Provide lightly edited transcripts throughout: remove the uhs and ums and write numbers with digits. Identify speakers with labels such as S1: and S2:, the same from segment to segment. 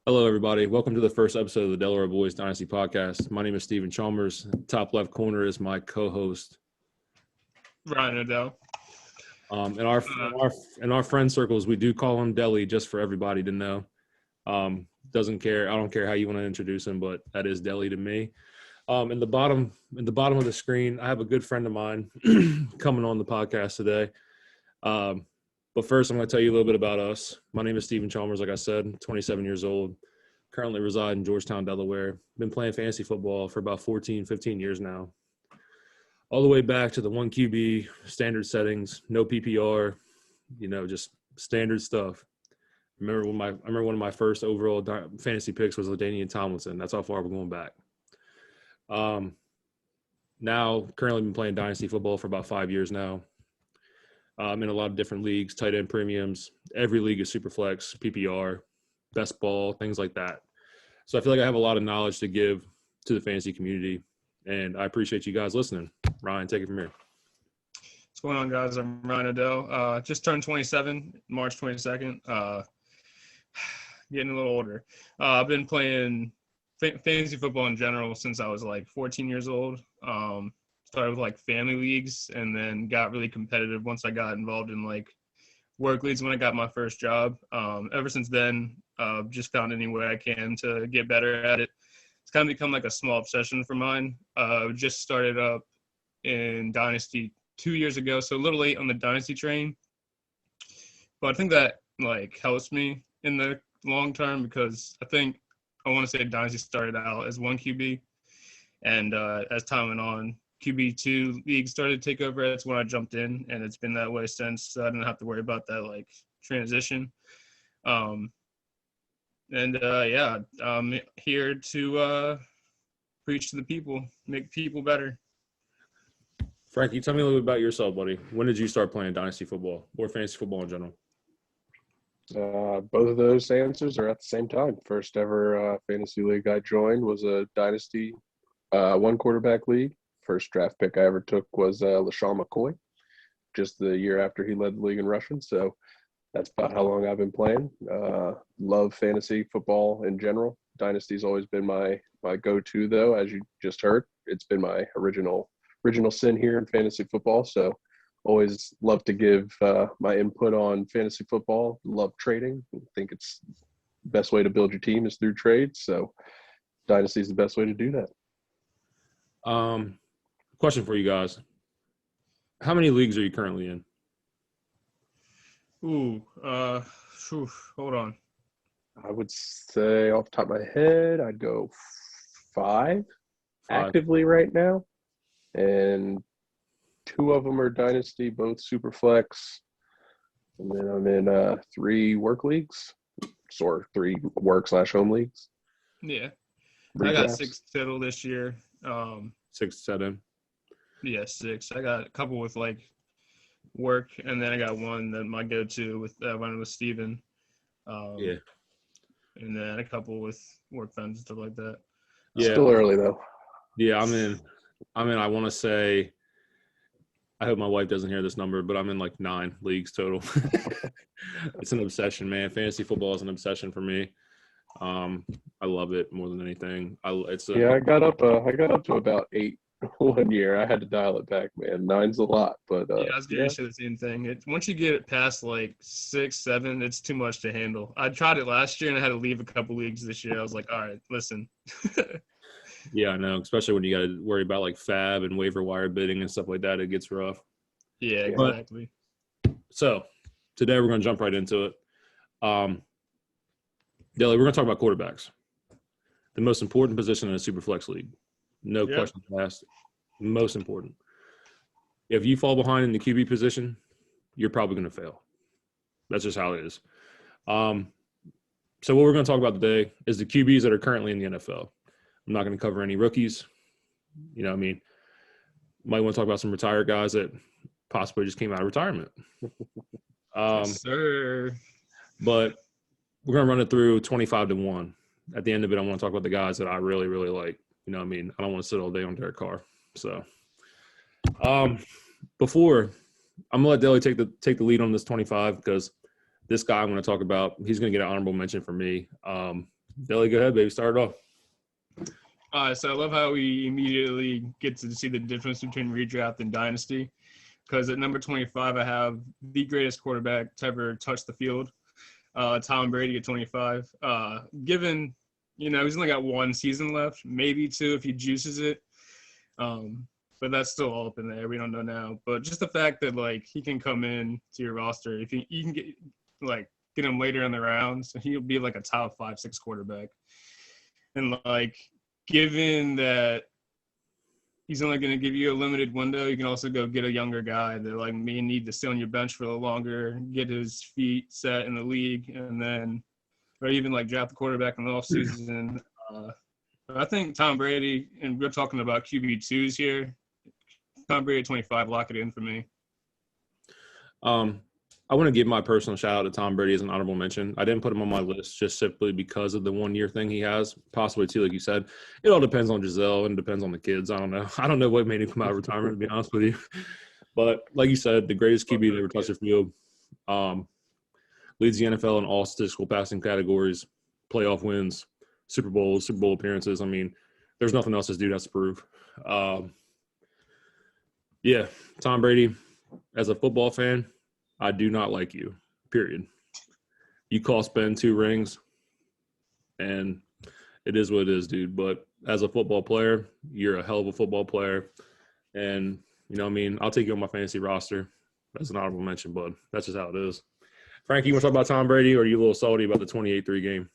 S1: Hello, everybody. Welcome to the first episode of the Delaware Boys Dynasty podcast. My name is Stephen Chalmers. Top left corner is my co-host.
S2: Ryan Odell.
S1: In our friend circles, we do call him Deli, just for everybody to know. Doesn't care. I don't care how you want to introduce him, but that is Deli to me. In the bottom of the screen, I have a good friend of mine coming on the podcast today. But first, I'm going to tell you a little bit about us. My name is Stephen Chalmers, like I said, 27 years old, currently reside in Georgetown, Delaware. Been playing fantasy football for about 14, 15 years now. All the way back to the 1 QB, standard settings, no PPR, just standard stuff. I remember one of my first overall fantasy picks was LaDainian Tomlinson. That's how far we're going back. Now, currently been playing Dynasty football for about 5 years now. In a lot of different leagues, tight end premiums. Every league is super flex, PPR, best ball, things like that. So I feel like I have a lot of knowledge to give to the fantasy community, and I appreciate you guys listening. Ryan, take it from here.
S2: What's going on, guys? I'm Ryan Odell. Just turned 27, March 22nd. Getting a little older. I've been playing fantasy football in general since I was like 14 years old. Started with like family leagues and then got really competitive once I got involved in like work leagues when I got my first job. Ever since then, just found any way I can to get better at it. It's kind of become like a small obsession for mine. Just started up in Dynasty 2 years ago, so a little late on the Dynasty train. But I think that like helps me in the long term because I want to say Dynasty started out as 1 QB. And as time went on, QB2 league started to take over. That's when I jumped in, and it's been that way since. So I didn't have to worry about that like transition. I'm here to preach to the people, make people better.
S1: Frankie, tell me a little bit about yourself, buddy. When did you start playing Dynasty football or fantasy football in general?
S3: Both of those answers are at the same time. First ever fantasy league I joined was a Dynasty one quarterback league. First draft pick I ever took was LaShawn McCoy, just the year after he led the league in rushing. So that's about how long I've been playing. Love fantasy football in general. Dynasty's always been my go-to, though, as you just heard. It's been my original sin here in fantasy football. So always love to give my input on fantasy football. Love trading. I think it's the best way to build your team is through trades. So Dynasty is the best way to do that.
S1: Question for you guys. How many leagues are you currently in?
S2: Hold on.
S3: I would say off the top of my head, I'd go five actively right now. And 2 of them are Dynasty, both super flex. And then I'm in 3 work leagues, or 3 work/home leagues.
S2: Yeah.
S3: Redrafts.
S2: I got 6 total this year.
S1: 6 to 7.
S2: Yeah, 6. I got a couple with like work, and then I got one that my go-to with running with Steven.
S1: Yeah.
S2: And then a couple with work funds and stuff like that.
S1: Yeah.
S3: Still early though.
S1: Yeah, I'm in. I want to say. I hope my wife doesn't hear this number, but I'm in like 9 leagues total. It's an obsession, man. Fantasy football is an obsession for me. I love it more than anything. I got up
S3: to about 8 one year. I had to dial it back, man. 9's a lot, but
S2: I was going to say the same thing. Once you get it past like 6, 7, it's too much to handle. I tried it last year and I had to leave a couple leagues this year. I was like, all right, listen.
S1: Yeah, I know. Especially when you got to worry about like fab and waiver wire bidding and stuff like that, it gets rough.
S2: Yeah, exactly.
S1: So today we're going to jump right into it. Deli, we're going to talk about quarterbacks, the most important position in a super flex league. No questions asked. Most important. If you fall behind in the QB position, you're probably going to fail. That's just how it is. So what we're going to talk about today is the QBs that are currently in the NFL. I'm not going to cover any rookies. Might want to talk about some retired guys that possibly just came out of retirement.
S2: Yes, sir.
S1: But we're going to run it through 25 to 1. At the end of it, I want to talk about the guys that I really, really like. I don't want to sit all day on Derek Carr. So before I'm going to let Deli take the lead on this 25 because this guy I'm going to talk about, he's going to get an honorable mention for me. Deli, go ahead, baby. Start it off.
S2: So I love how we immediately get to see the difference between redraft and dynasty. Because at number 25, I have the greatest quarterback to ever touch the field, Tom Brady at 25. Given, he's only got one season left, maybe two if he juices it. But that's still all up in there. We don't know now. But just the fact that, he can come in to your roster. If you can get him later in the rounds, he'll be, a top 5-6 quarterback. And, given that he's only going to give you a limited window, you can also go get a younger guy that, may need to stay on your bench for a little longer, get his feet set in the league, and then – or even, draft the quarterback in the offseason. I think Tom Brady – and we're talking about QB2s here. Tom Brady at 25, lock it in for me.
S1: I want to give my personal shout out to Tom Brady as an honorable mention. I didn't put him on my list just simply because of the 1 year thing he has, possibly too, like you said. It all depends on Giselle and depends on the kids. I don't know. I don't know what made him come out of retirement, to be honest with you. But like you said, the greatest QB to ever touch the field. Leads the NFL in all statistical passing categories, playoff wins, Super Bowl appearances. I mean, there's nothing else this dude has to prove. Yeah, Tom Brady, as a football fan, I do not like you, period. You cost Ben 2 rings, and it is what it is, dude. But as a football player, you're a hell of a football player. And, I'll take you on my fantasy roster as an honorable mention, bud. That's just how it is. Frankie, you want to talk about Tom Brady, or are you a little salty about the 28-3 game?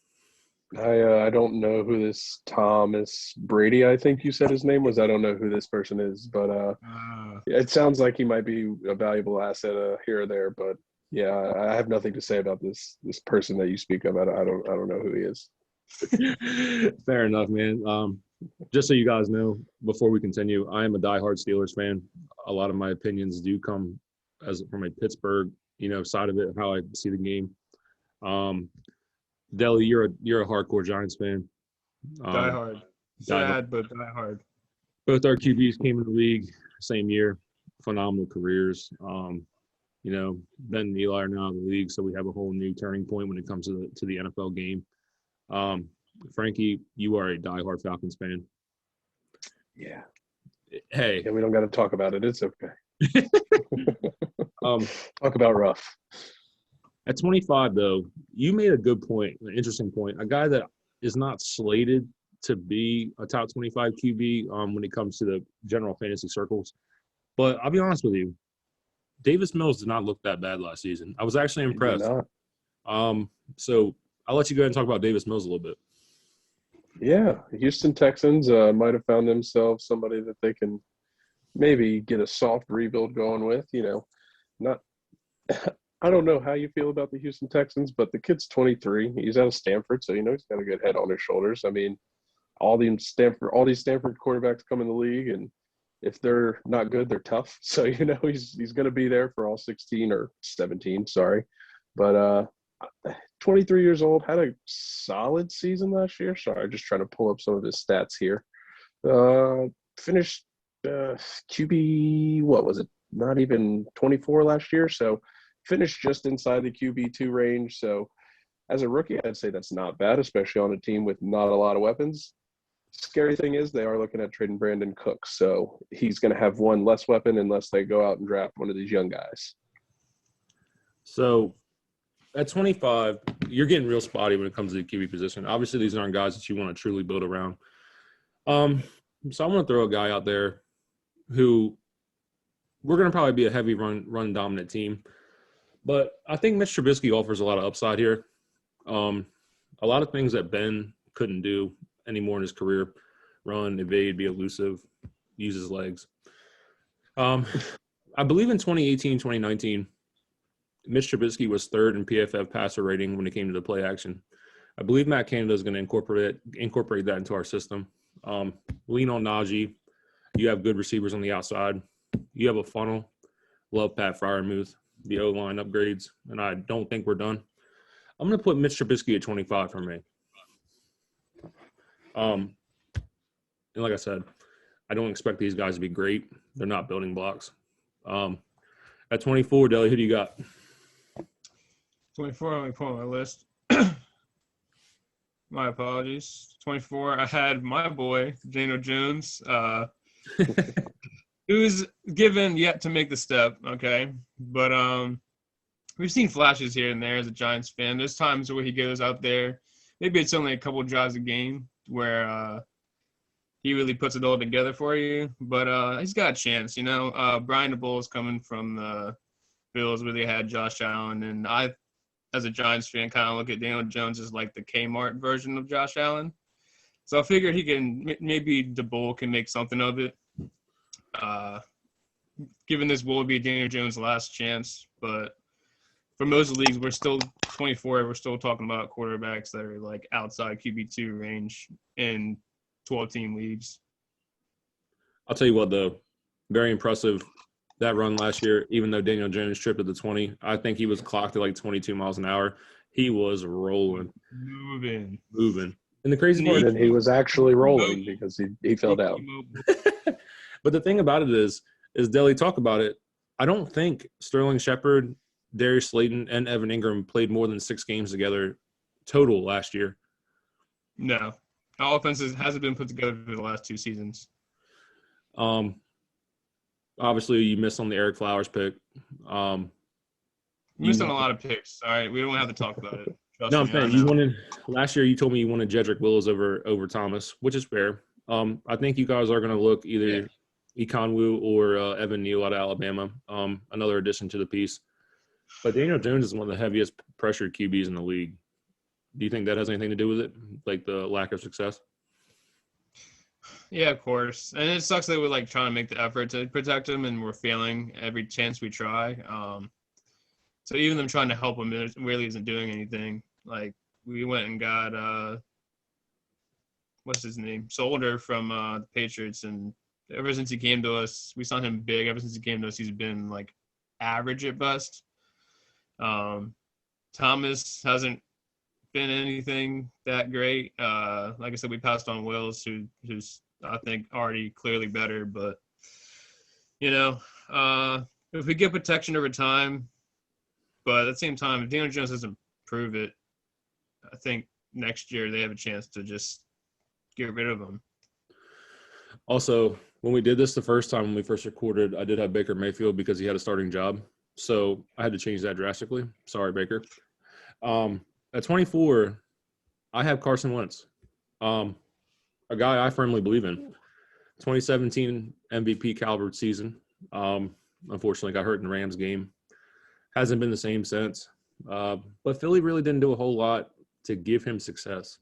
S3: I don't know who this Thomas Brady, I think you said his name was. I don't know who this person is, but it sounds like he might be a valuable asset here or there. But yeah, I have nothing to say about this person that you speak of. I don't know who he is.
S1: Fair enough, man. Just so you guys know, before we continue, I am a diehard Steelers fan. A lot of my opinions do come from a Pittsburgh, side of it, how I see the game. Deli, you're a hardcore Giants fan.
S2: Die hard. Sad, but die hard.
S1: Both our QBs came in the league same year. Phenomenal careers. Ben and Eli are now in the league, so we have a whole new turning point when it comes to the NFL game. Frankie, you are a diehard Falcons fan.
S3: Yeah.
S1: Hey.
S3: Yeah, we don't got to talk about it. It's okay. Talk about rough.
S1: At 25, though, you made a good point, an interesting point. A guy that is not slated to be a top 25 QB when it comes to the general fantasy circles. But I'll be honest with you, Davis Mills did not look that bad last season. I was actually impressed. So I'll let you go ahead and talk about Davis Mills a little bit.
S3: Yeah, Houston Texans might have found themselves somebody that they can maybe get a soft rebuild going with. I don't know how you feel about the Houston Texans, but the kid's 23. He's out of Stanford, so he's got a good head on his shoulders. I mean, all these Stanford quarterbacks come in the league, and if they're not good, they're tough. So he's going to be there for all 16 or 17. Sorry, but 23 years old, had a solid season last year. Sorry, just trying to pull up some of his stats here. Finished QB, what was it? Not even 24 last year, so finished just inside the QB2 range. So as a rookie, I'd say that's not bad, especially on a team with not a lot of weapons. Scary thing is they are looking at trading Brandon Cooks, so he's going to have one less weapon unless they go out and draft one of these young guys. So
S1: at 25, you're getting real spotty when it comes to the QB position. Obviously, these aren't guys that you want to truly build around. So I'm going to throw a guy out there who we're going to probably be a heavy run dominant team. But I think Mitch Trubisky offers a lot of upside here. A lot of things that Ben couldn't do anymore in his career: run, evade, be elusive, use his legs. I believe in 2018, 2019, Mitch Trubisky was third in PFF passer rating when it came to the play action. I believe Matt Canada is going to incorporate that into our system. Lean on Najee. You have good receivers on the outside. You have a funnel. Love Pat Freiermuth. The O-line upgrades, and I don't think we're done. I'm going to put Mitch Trubisky at 25 for me. And like I said, I don't expect these guys to be great. They're not building blocks. At 24, Deli, who do you got?
S2: 24, let me pull up my list. My apologies. 24. I had my boy Daniel Jones, who's given yet to make the step. Okay, but we've seen flashes here and there as a Giants fan. There's times where he goes out there. Maybe it's only a couple of drives a game where he really puts it all together for you. But he's got a chance, Brian DeBoer is coming from the Bills where they had Josh Allen. And I, as a Giants fan, kind of look at Daniel Jones as like the Kmart version of Josh Allen. So I figured he can – maybe DeBoer can make something of it. Given this will be Daniel Jones' last chance. But for most leagues, we're still 24. We're still talking about quarterbacks that are like outside QB2 range in 12-team leagues.
S1: I'll tell you what, though, very impressive that run last year. Even though Daniel Jones tripped at the 20, I think he was clocked at like 22 miles an hour. He was rolling, moving. And the crazy part,
S3: and he was actually rolling because he fell down.
S1: But the thing about it is Deli, talk about it. I don't think Sterling Shepard, Darius Slayton, and Evan Ingram played more than 6 games together total last year.
S2: No. Our offense hasn't been put together for the last 2 seasons.
S1: Obviously, you missed on the Eric Flowers pick.
S2: Missed on a lot of picks. All right, we don't have to talk about it.
S1: No, I'm saying you wanted last year. You told me you wanted Jedrick Wills over Thomas, which is fair. I think you guys are going to look either Ekonwu or Evan Neal out of Alabama. Another addition to the piece. But Daniel Jones is one of the heaviest pressured QBs in the league. Do you think that has anything to do with it, like the lack of success?
S2: Yeah, of course. And it sucks that we're like trying to make the effort to protect him, and we're failing every chance we try. So even them trying to help him, it really isn't doing anything. Like we went and got what's his name, Solder from the Patriots, and ever since he came to us, we saw him big. Ever since he came to us, he's been like average at best. Thomas hasn't been anything that great. Like I said, we passed on Wills, who's I think already clearly better. But if we get protection over time, but at the same time, if Daniel Jones doesn't prove it, I think next year they have a chance to just get rid of him.
S1: Also, when we did this the first time when we first recorded, I did have Baker Mayfield because he had a starting job. So I had to change that drastically. Sorry, Baker. At 24, I have Carson Wentz, a guy I firmly believe in. 2017 MVP caliber season. Unfortunately, got hurt in the Rams game. Hasn't been the same since. But Philly really didn't do a whole lot to give him success.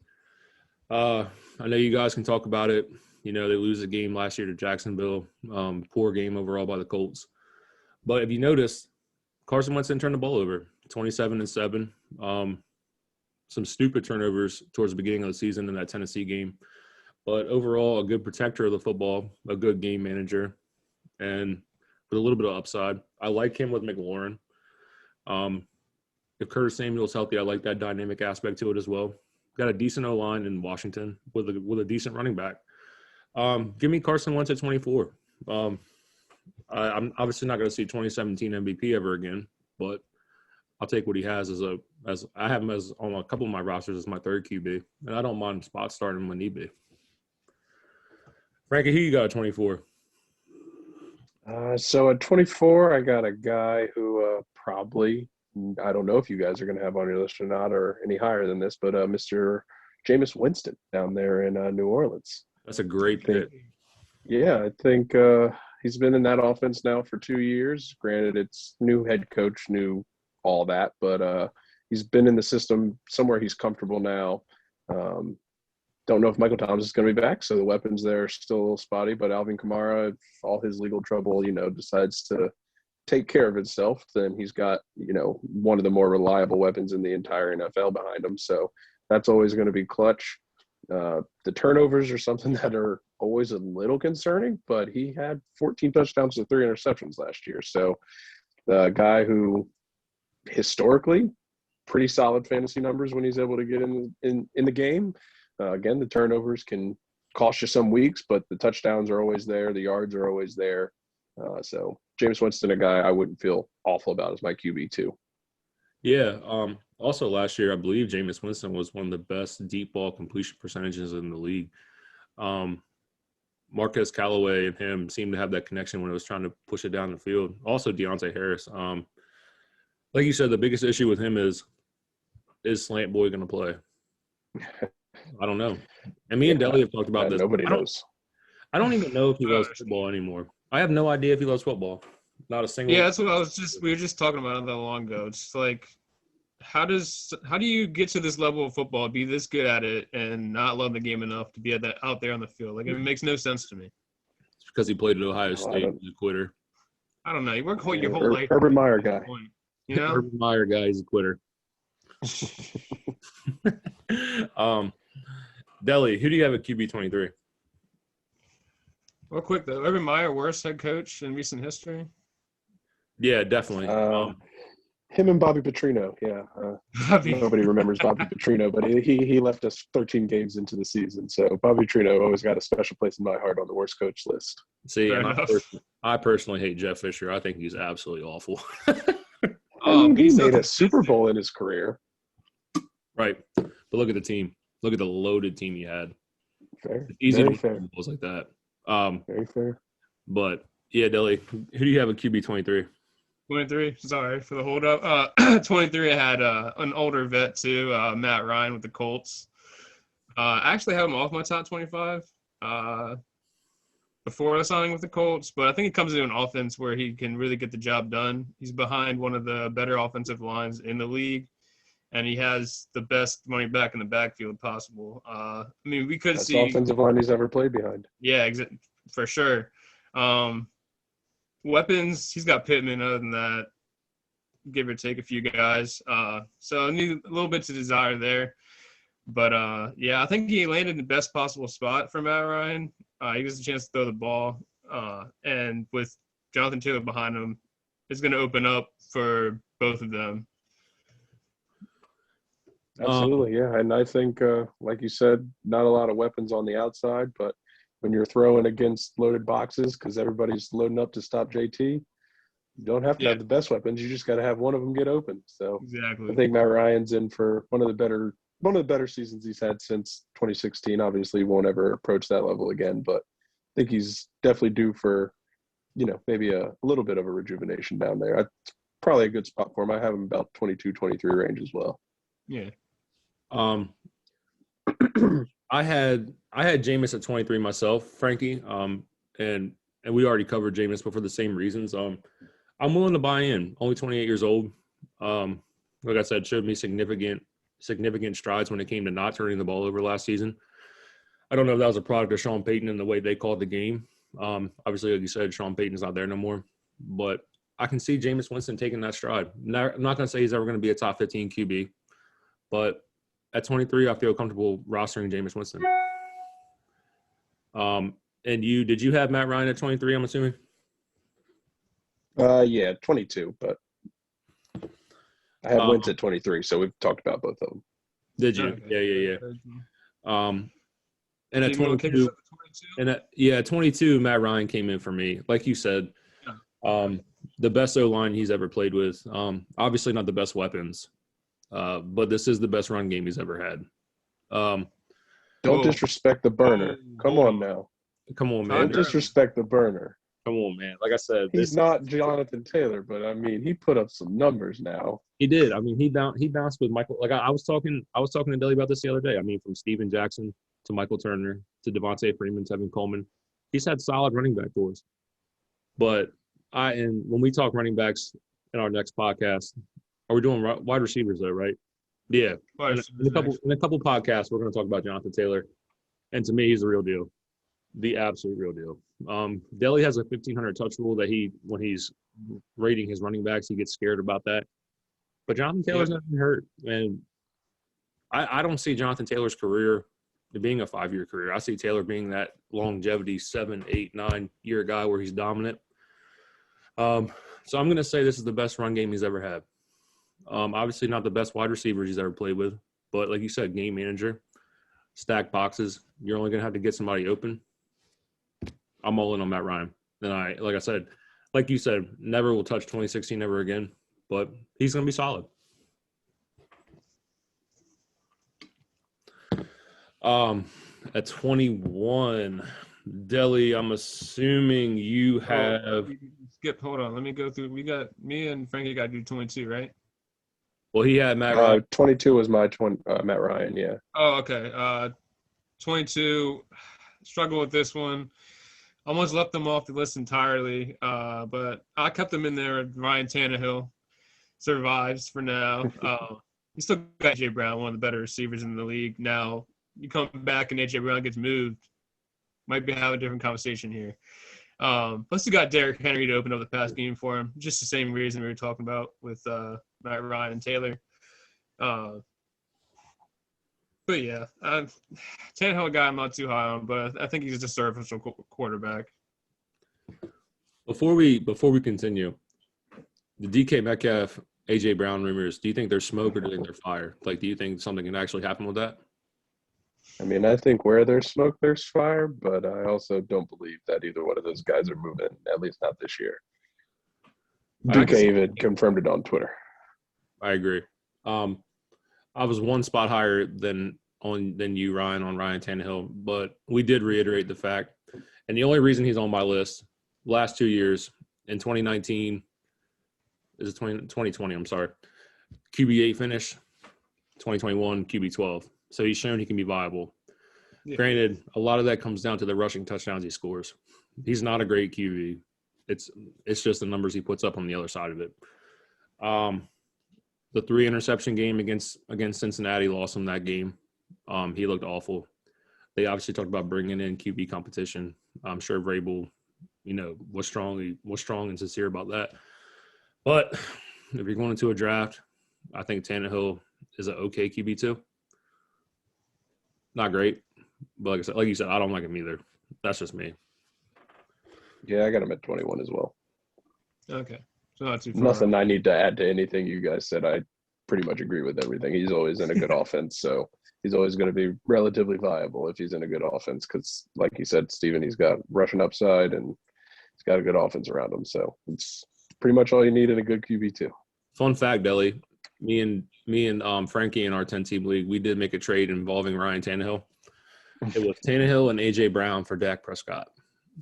S1: I know you guys can talk about it. They lose a game last year to Jacksonville. Poor game overall by the Colts. But if you notice, Carson Wentz didn't turn the ball over. 27-7. Some stupid turnovers towards the beginning of the season in that Tennessee game. But overall, a good protector of the football, a good game manager, and with a little bit of upside. I like him with McLaurin. If Curtis Samuel's healthy, I like that dynamic aspect to it as well. Got a decent O-line in Washington with a decent running back. Give me Carson Wentz at 24. I'm obviously not going to see 2017 MVP ever again, but I'll take what he has as I have him as on a couple of my rosters as my third QB, and I don't mind spot starting him when need be. Frankie, who you got at 24?
S3: So at 24, I got a guy who probably, I don't know if you guys are going to have on your list or not, or any higher than this, but Mr. Jameis Winston down there in New Orleans.
S1: That's a great pick.
S3: Yeah, I think he's been in that offense now for 2 years. Granted, it's new head coach, new all that, but he's been in the system somewhere he's comfortable now. Don't know if Michael Thomas is going to be back, so the weapons there are still a little spotty. But Alvin Kamara, if all his legal trouble, decides to take care of itself, then he's got, one of the more reliable weapons in the entire NFL behind him. So that's always going to be clutch. The turnovers are something that are always a little concerning, but he had 14 touchdowns to 3 interceptions last year. So the guy who historically pretty solid fantasy numbers when he's able to get in the game. Again, the turnovers can cost you some weeks, but the touchdowns are always there. The yards are always there. So Jameis Winston, a guy I wouldn't feel awful about as my QB too.
S1: Yeah. Also, last year, I believe Jameis Winston was one of the best deep ball completion percentages in the league. Marquez Callaway and him seemed to have that connection when it was trying to push it down the field. Also, Deontay Harris. Like you said, the biggest issue with him is Slant Boy going to play? I don't know. And me and Deli have talked about this.
S3: Nobody knows.
S1: I don't even know if he loves football anymore. I have no idea if he loves football. Not a single.
S2: Yeah, that's what we were just talking about not that long ago. It's like, how do you get to this level of football, be this good at it, and not love the game enough to be out there on the field? Like, it makes no sense to me.
S1: It's because he played at Ohio State. He's a quitter.
S2: I don't know. You work your whole life.
S3: Urban Meyer guy.
S2: You know?
S1: Urban Meyer guy. He's a quitter. Deli, who do you have at QB 23?
S2: Real quick though, Urban Meyer, worst head coach in recent history.
S1: Yeah, definitely.
S3: Him and Bobby Petrino, yeah. Nobody remembers Bobby Petrino, but he left us 13 games into the season. So Bobby Petrino always got a special place in my heart on the worst coach list.
S1: See, and I personally hate Jeff Fisher. I think he's absolutely awful.
S3: He made a Super Bowl in his career.
S1: Right. But look at the team. Look at the loaded team he had.
S3: Fair.
S1: It's easy
S3: Very
S1: to
S3: fair.
S1: win balls like that.
S3: Very fair.
S1: But, yeah, Deli, who do you have at QB 23?
S2: 23. Sorry for the hold up. 23. I had an older vet too, Matt Ryan with the Colts. I actually had him off my top 25 before signing with the Colts, but I think he comes into an offense where he can really get the job done. He's behind one of the better offensive lines in the league, and he has the best running back in the backfield possible. I mean, we could see
S3: offensive line he's ever played behind.
S2: Yeah, for sure. Weapons, he's got Pittman. Other than that, give or take a few guys. So I need a little bit to desire there. But, yeah, I think he landed in the best possible spot for Matt Ryan. He gets a chance to throw the ball. And with Jonathan Taylor behind him, it's going to open up for both of them.
S3: Absolutely, yeah. And I think, like you said, not a lot of weapons on the outside, but when you're throwing against loaded boxes because everybody's loading up to stop JT, you don't have to have the best weapons. You just got to have one of them get open. So
S2: exactly.
S3: I think Matt Ryan's in for one of the better seasons he's had since 2016. Obviously, he won't ever approach that level again, but I think he's definitely due for, maybe a little bit of a rejuvenation down there. It's probably a good spot for him. I have him about 22, 23 range as well.
S2: Yeah.
S1: I had Jameis at 23 myself, Frankie. And we already covered Jameis, but for the same reasons. I'm willing to buy in. Only 28 years old. Like I said, showed me significant strides when it came to not turning the ball over last season. I don't know if that was a product of Sean Payton and the way they called the game. Obviously, like you said, Sean Payton's not there no more. But I can see Jameis Winston taking that stride. I'm not going to say he's ever going to be a top 15 QB, but at 23, I feel comfortable rostering Jameis Winston. And did you have Matt Ryan at 23, I'm assuming?
S3: Yeah, 22, but I had Wentz at 23, so we've talked about both of them.
S1: Did you?
S2: Okay.
S1: Yeah. And at 22, at 22, Matt Ryan came in for me. Like you said, the best O-line he's ever played with. Obviously not the best weapons, but this is the best run game he's ever had.
S3: Don't disrespect the burner. Come on now.
S1: Come on, man.
S3: Don't disrespect the burner.
S1: Come on, man. Like I said,
S3: he's not Jonathan Taylor, but I mean, he put up some numbers now.
S1: He did. I mean, he bounced with Michael. Like I was talking to Deli about this the other day. I mean, from Steven Jackson to Michael Turner to Devontae Freeman, Tevin Coleman, he's had solid running back doors. But when we talk running backs in our next podcast, are we doing wide receivers though, right? Yeah. In a couple podcasts, we're going to talk about Jonathan Taylor, and to me, he's the real deal, the absolute real deal. Deli has a 1,500 touch rule that when he's rating his running backs, he gets scared about that. But Jonathan Taylor's not been hurt, and I don't see Jonathan Taylor's career being a 5-year career. I see Taylor being that longevity 7, 8, 9-year guy where he's dominant. So I'm going to say this is the best run game he's ever had. Obviously not the best wide receivers he's ever played with, but like you said, game manager, stack boxes. You're only going to have to get somebody open. I'm all in on Matt Ryan. And like you said, never will touch 2016 ever again, but he's going to be solid. At 21, Deli, I'm assuming you have.
S2: Skip. Hold on. Let me go through. We got me and Frankie got to do 22, right?
S1: Well, he had Matt Ryan.
S3: 22 was my Matt Ryan. Yeah.
S2: Oh, okay. 22. Struggle with this one. Almost left them off the list entirely, but I kept them in there. Ryan Tannehill survives for now. You still got A.J. Brown, one of the better receivers in the league. Now, you come back and A.J. Brown gets moved, might be having a different conversation here. Plus, you got Derrick Henry to open up the pass game for him. Just the same reason we were talking about with Matt Ryan and Taylor. But yeah, Tannehill guy I'm not too high on, but I think he's a serviceable quarterback.
S1: Before we continue, the DK Metcalf, AJ Brown rumors, do you think they're smoke or do you think they're fire? Like, do you think something can actually happen with that?
S3: I mean, I think where there's smoke, there's fire, but I also don't believe that either one of those guys are moving, at least not this year. DK even confirmed it on Twitter.
S1: I agree. I was one spot higher than you, Ryan, on Ryan Tannehill, but we did reiterate the fact, and the only reason he's on my list, last 2 years, in 2019, is it 2020, I'm sorry, QB8 finish, 2021, QB12. So he's shown he can be viable. Yeah. Granted, a lot of that comes down to the rushing touchdowns he scores. He's not a great QB. It's just the numbers he puts up on the other side of it. The 3 interception game against Cincinnati lost him that game. He looked awful. They obviously talked about bringing in QB competition. I'm sure Vrabel, was strong and sincere about that. But if you're going into a draft, I think Tannehill is an okay QB2. Not great, but like you said, I don't like him either. That's just me.
S3: Yeah, I got him at 21 as well.
S2: Okay. So not too far.
S3: Nothing I need to add to anything you guys said. I pretty much agree with everything. He's always in a good offense, so he's always going to be relatively viable if he's in a good offense because, like you said, Steven, he's got rushing upside and he's got a good offense around him. So it's pretty much all you need in a good QB2.
S1: Fun fact, Deli. Me and Frankie in our 10-team league, we did make a trade involving Ryan Tannehill. It was Tannehill and A.J. Brown for Dak Prescott.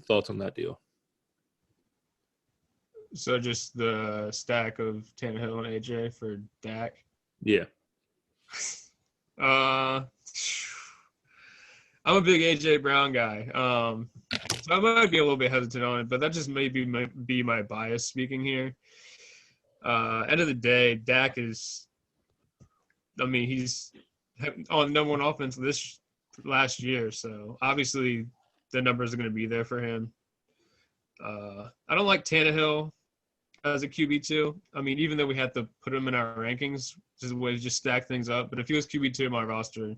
S1: Thoughts on that deal?
S2: So just the stack of Tannehill and AJ for Dak?
S1: Yeah.
S2: I'm a big AJ Brown guy. So I might be a little bit hesitant on it, but that just may be my bias speaking here. End of the day, Dak he's on the number one offense this last year, so obviously the numbers are going to be there for him. I don't like Tannehill as a QB2. I mean, even though we had to put him in our rankings, just a way to just stack things up. But if he was QB2 in my roster,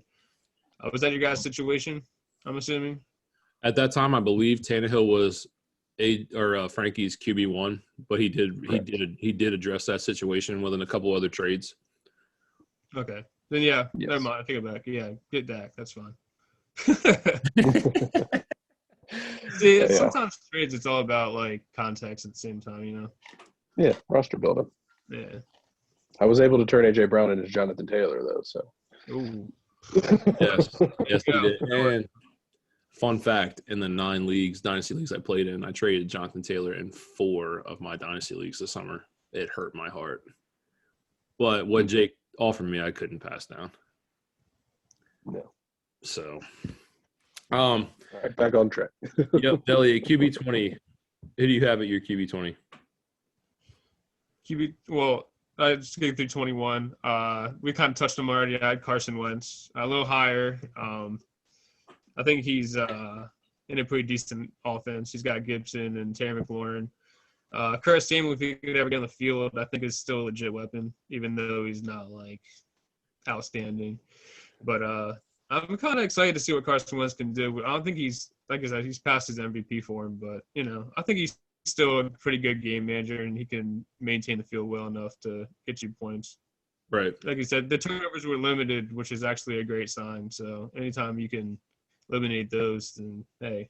S2: was that your guys' situation, I'm assuming?
S1: At that time, I believe Tannehill was Frankie's QB1, but he did address that situation within a couple other trades.
S2: Okay. Then, yes. Never mind. I take it back. Yeah, get Dak. That's fine. See, sometimes trades, it's all about, context at the same time,
S3: Yeah, roster building.
S2: Yeah.
S3: I was able to turn A.J. Brown into Jonathan Taylor, though, so.
S2: Ooh.
S1: Yes, he did. And fun fact, in the 9 dynasty leagues I played in, I traded Jonathan Taylor in 4 of my dynasty leagues this summer. It hurt my heart. But what Jake offered me, I couldn't pass down.
S3: No.
S1: So,
S3: all right, back on track.
S1: Yep, Deli, QB20. Who do you have at your QB20?
S2: I just get through 21. We kind of touched him already. I had Carson Wentz a little higher. I think he's in a pretty decent offense. He's got Gibson and Terry McLaurin. Curtis Samuel, if he could ever get on the field, I think is still a legit weapon, even though he's not outstanding. But I'm kind of excited to see what Carson Wentz can do. I don't think he's, like I said, he's past his MVP form, but I think he's still a pretty good game manager, and he can maintain the field well enough to get you points.
S1: Right.
S2: Like you said, the turnovers were limited, which is actually a great sign. So anytime you can eliminate those, then hey.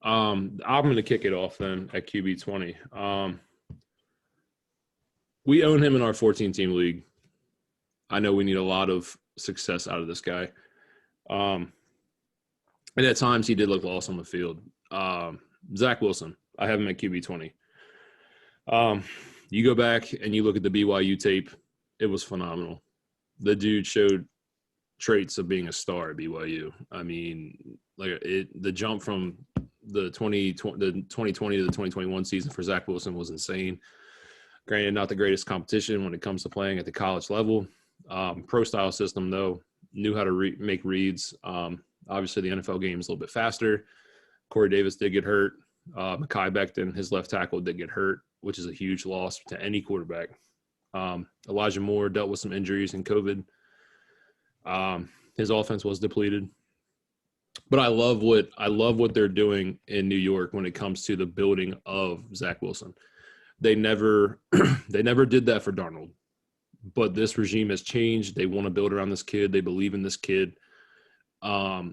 S1: I'm going to kick it off then at QB20. We own him in our 14-team league. I know we need a lot of success out of this guy. And at times he did look lost on the field. Zach Wilson, I have him at QB 20. You go back and you look at the BYU tape, it was phenomenal. The dude showed traits of being a star at BYU. I mean, the jump from the 2020 to the 2021 season for Zach Wilson was insane. Granted, not the greatest competition when it comes to playing at the college level. Pro style system, though, knew how to make reads. Obviously, the NFL game is a little bit faster. Corey Davis did get hurt. Mekhi Becton, his left tackle, did get hurt, which is a huge loss to any quarterback. Elijah Moore dealt with some injuries and COVID. His offense was depleted. But I love what they're doing in New York when it comes to the building of Zach Wilson. They never did that for Darnold. But this regime has changed. They want to build around this kid. They believe in this kid. I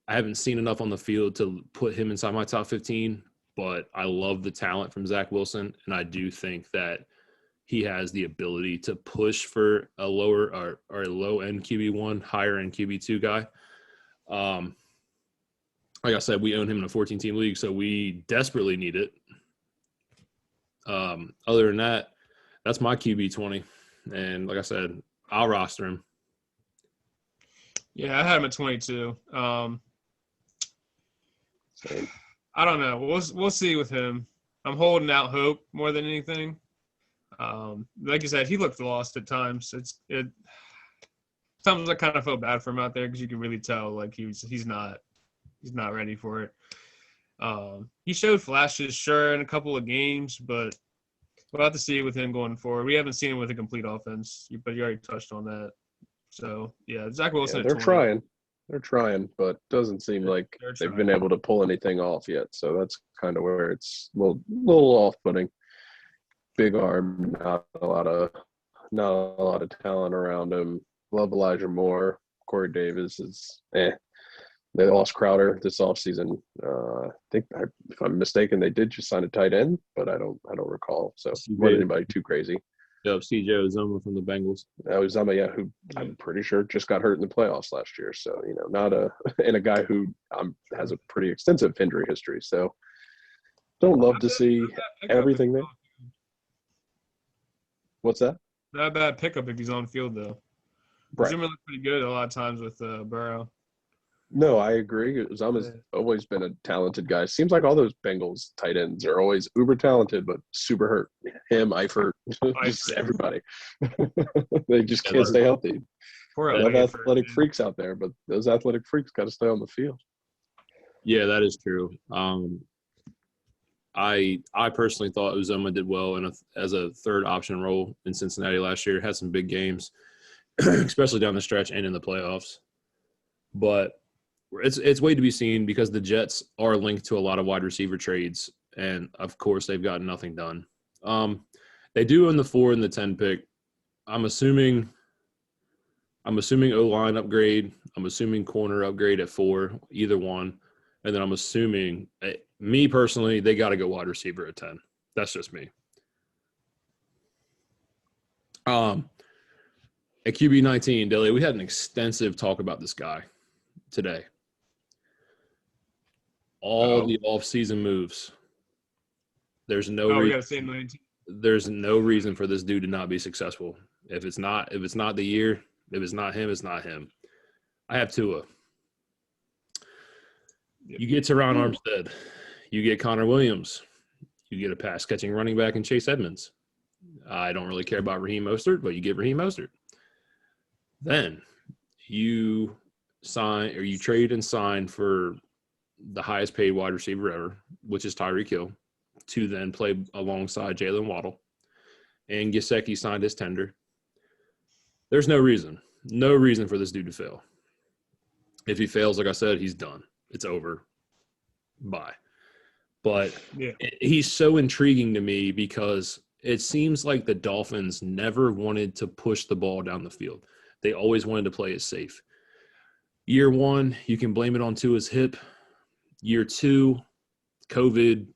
S1: haven't seen enough on the field to put him inside my top 15, but I love the talent from Zach Wilson, and I do think that he has the ability to push for a lower or a low-end QB1, higher-end QB2 guy. Like I said, we own him in a 14-team league, so we desperately need it. Other than that, that's my QB 20. And like I said, I'll roster him.
S2: Yeah, I had him at 22. I don't know. We'll see with him. I'm holding out hope more than anything. Like you said, he looked lost at times. Sometimes I kind of felt bad for him out there because you can really tell like he's not ready for it. He showed flashes, sure, in a couple of games, but we'll have to see with him going forward. We haven't seen him with a complete offense, but you already touched on that. So, yeah, Zach Wilson.
S3: Yeah, they're trying, but it doesn't seem like they've been able to pull anything off yet. So that's kind of where it's a little off-putting. Big arm, not a lot of talent around him. Love Elijah Moore. Corey Davis is They lost Crowder this offseason. I think, if I'm mistaken, they did just sign a tight end, but I don't recall. So wasn't anybody too crazy.
S1: Yep, CJ Uzomah from the Bengals.
S3: Uzomah, yeah, who I'm pretty sure just got hurt in the playoffs last year. So not and a guy who has a pretty extensive injury history. So don't love to see everything there. What's that?
S2: Not a bad pickup if he's on field though.
S3: Right.
S2: Uzomah looked pretty good a lot of times with Burrow.
S3: No, I agree. Uzomah's always been a talented guy. Seems like all those Bengals tight ends are always uber talented, but super hurt. Him, Eifert, just everybody. They just can't stay healthy.
S2: Poor
S3: I love athletic freaks out there, but those athletic freaks got to stay on the field.
S1: Yeah, that is true. I personally thought Uzomah did well as a third option role in Cincinnati last year. Had some big games, especially down the stretch and in the playoffs. But it's way to be seen because the Jets are linked to a lot of wide receiver trades, and of course they've gotten nothing done. They do own the 4 and the 10 pick. I'm assuming O-line upgrade. I'm assuming corner upgrade at 4, either one, and then I'm assuming me personally they got to go wide receiver at 10. That's just me. At QB 19, Dilly, we had an extensive talk about this guy today. All the off-season moves. There's no reason for this dude to not be successful. If it's not the year, if it's not him, it's not him. I have Tua. You get Teron Armstead. You get Connor Williams. You get a pass-catching running back in Chase Edmonds. I don't really care about Raheem Mostert, but you get Raheem Mostert. Then you trade and sign for the highest paid wide receiver ever, which is Tyreek Hill, to then play alongside Jalen Waddle. And Gesicki signed his tender. There's no reason for this dude to fail. If he fails, like I said, he's done. It's over. Bye. But he's so intriguing to me because it seems like the Dolphins never wanted to push the ball down the field. They always wanted to play it safe. Year 1, you can blame it on Tua's hip. Year 2, COVID,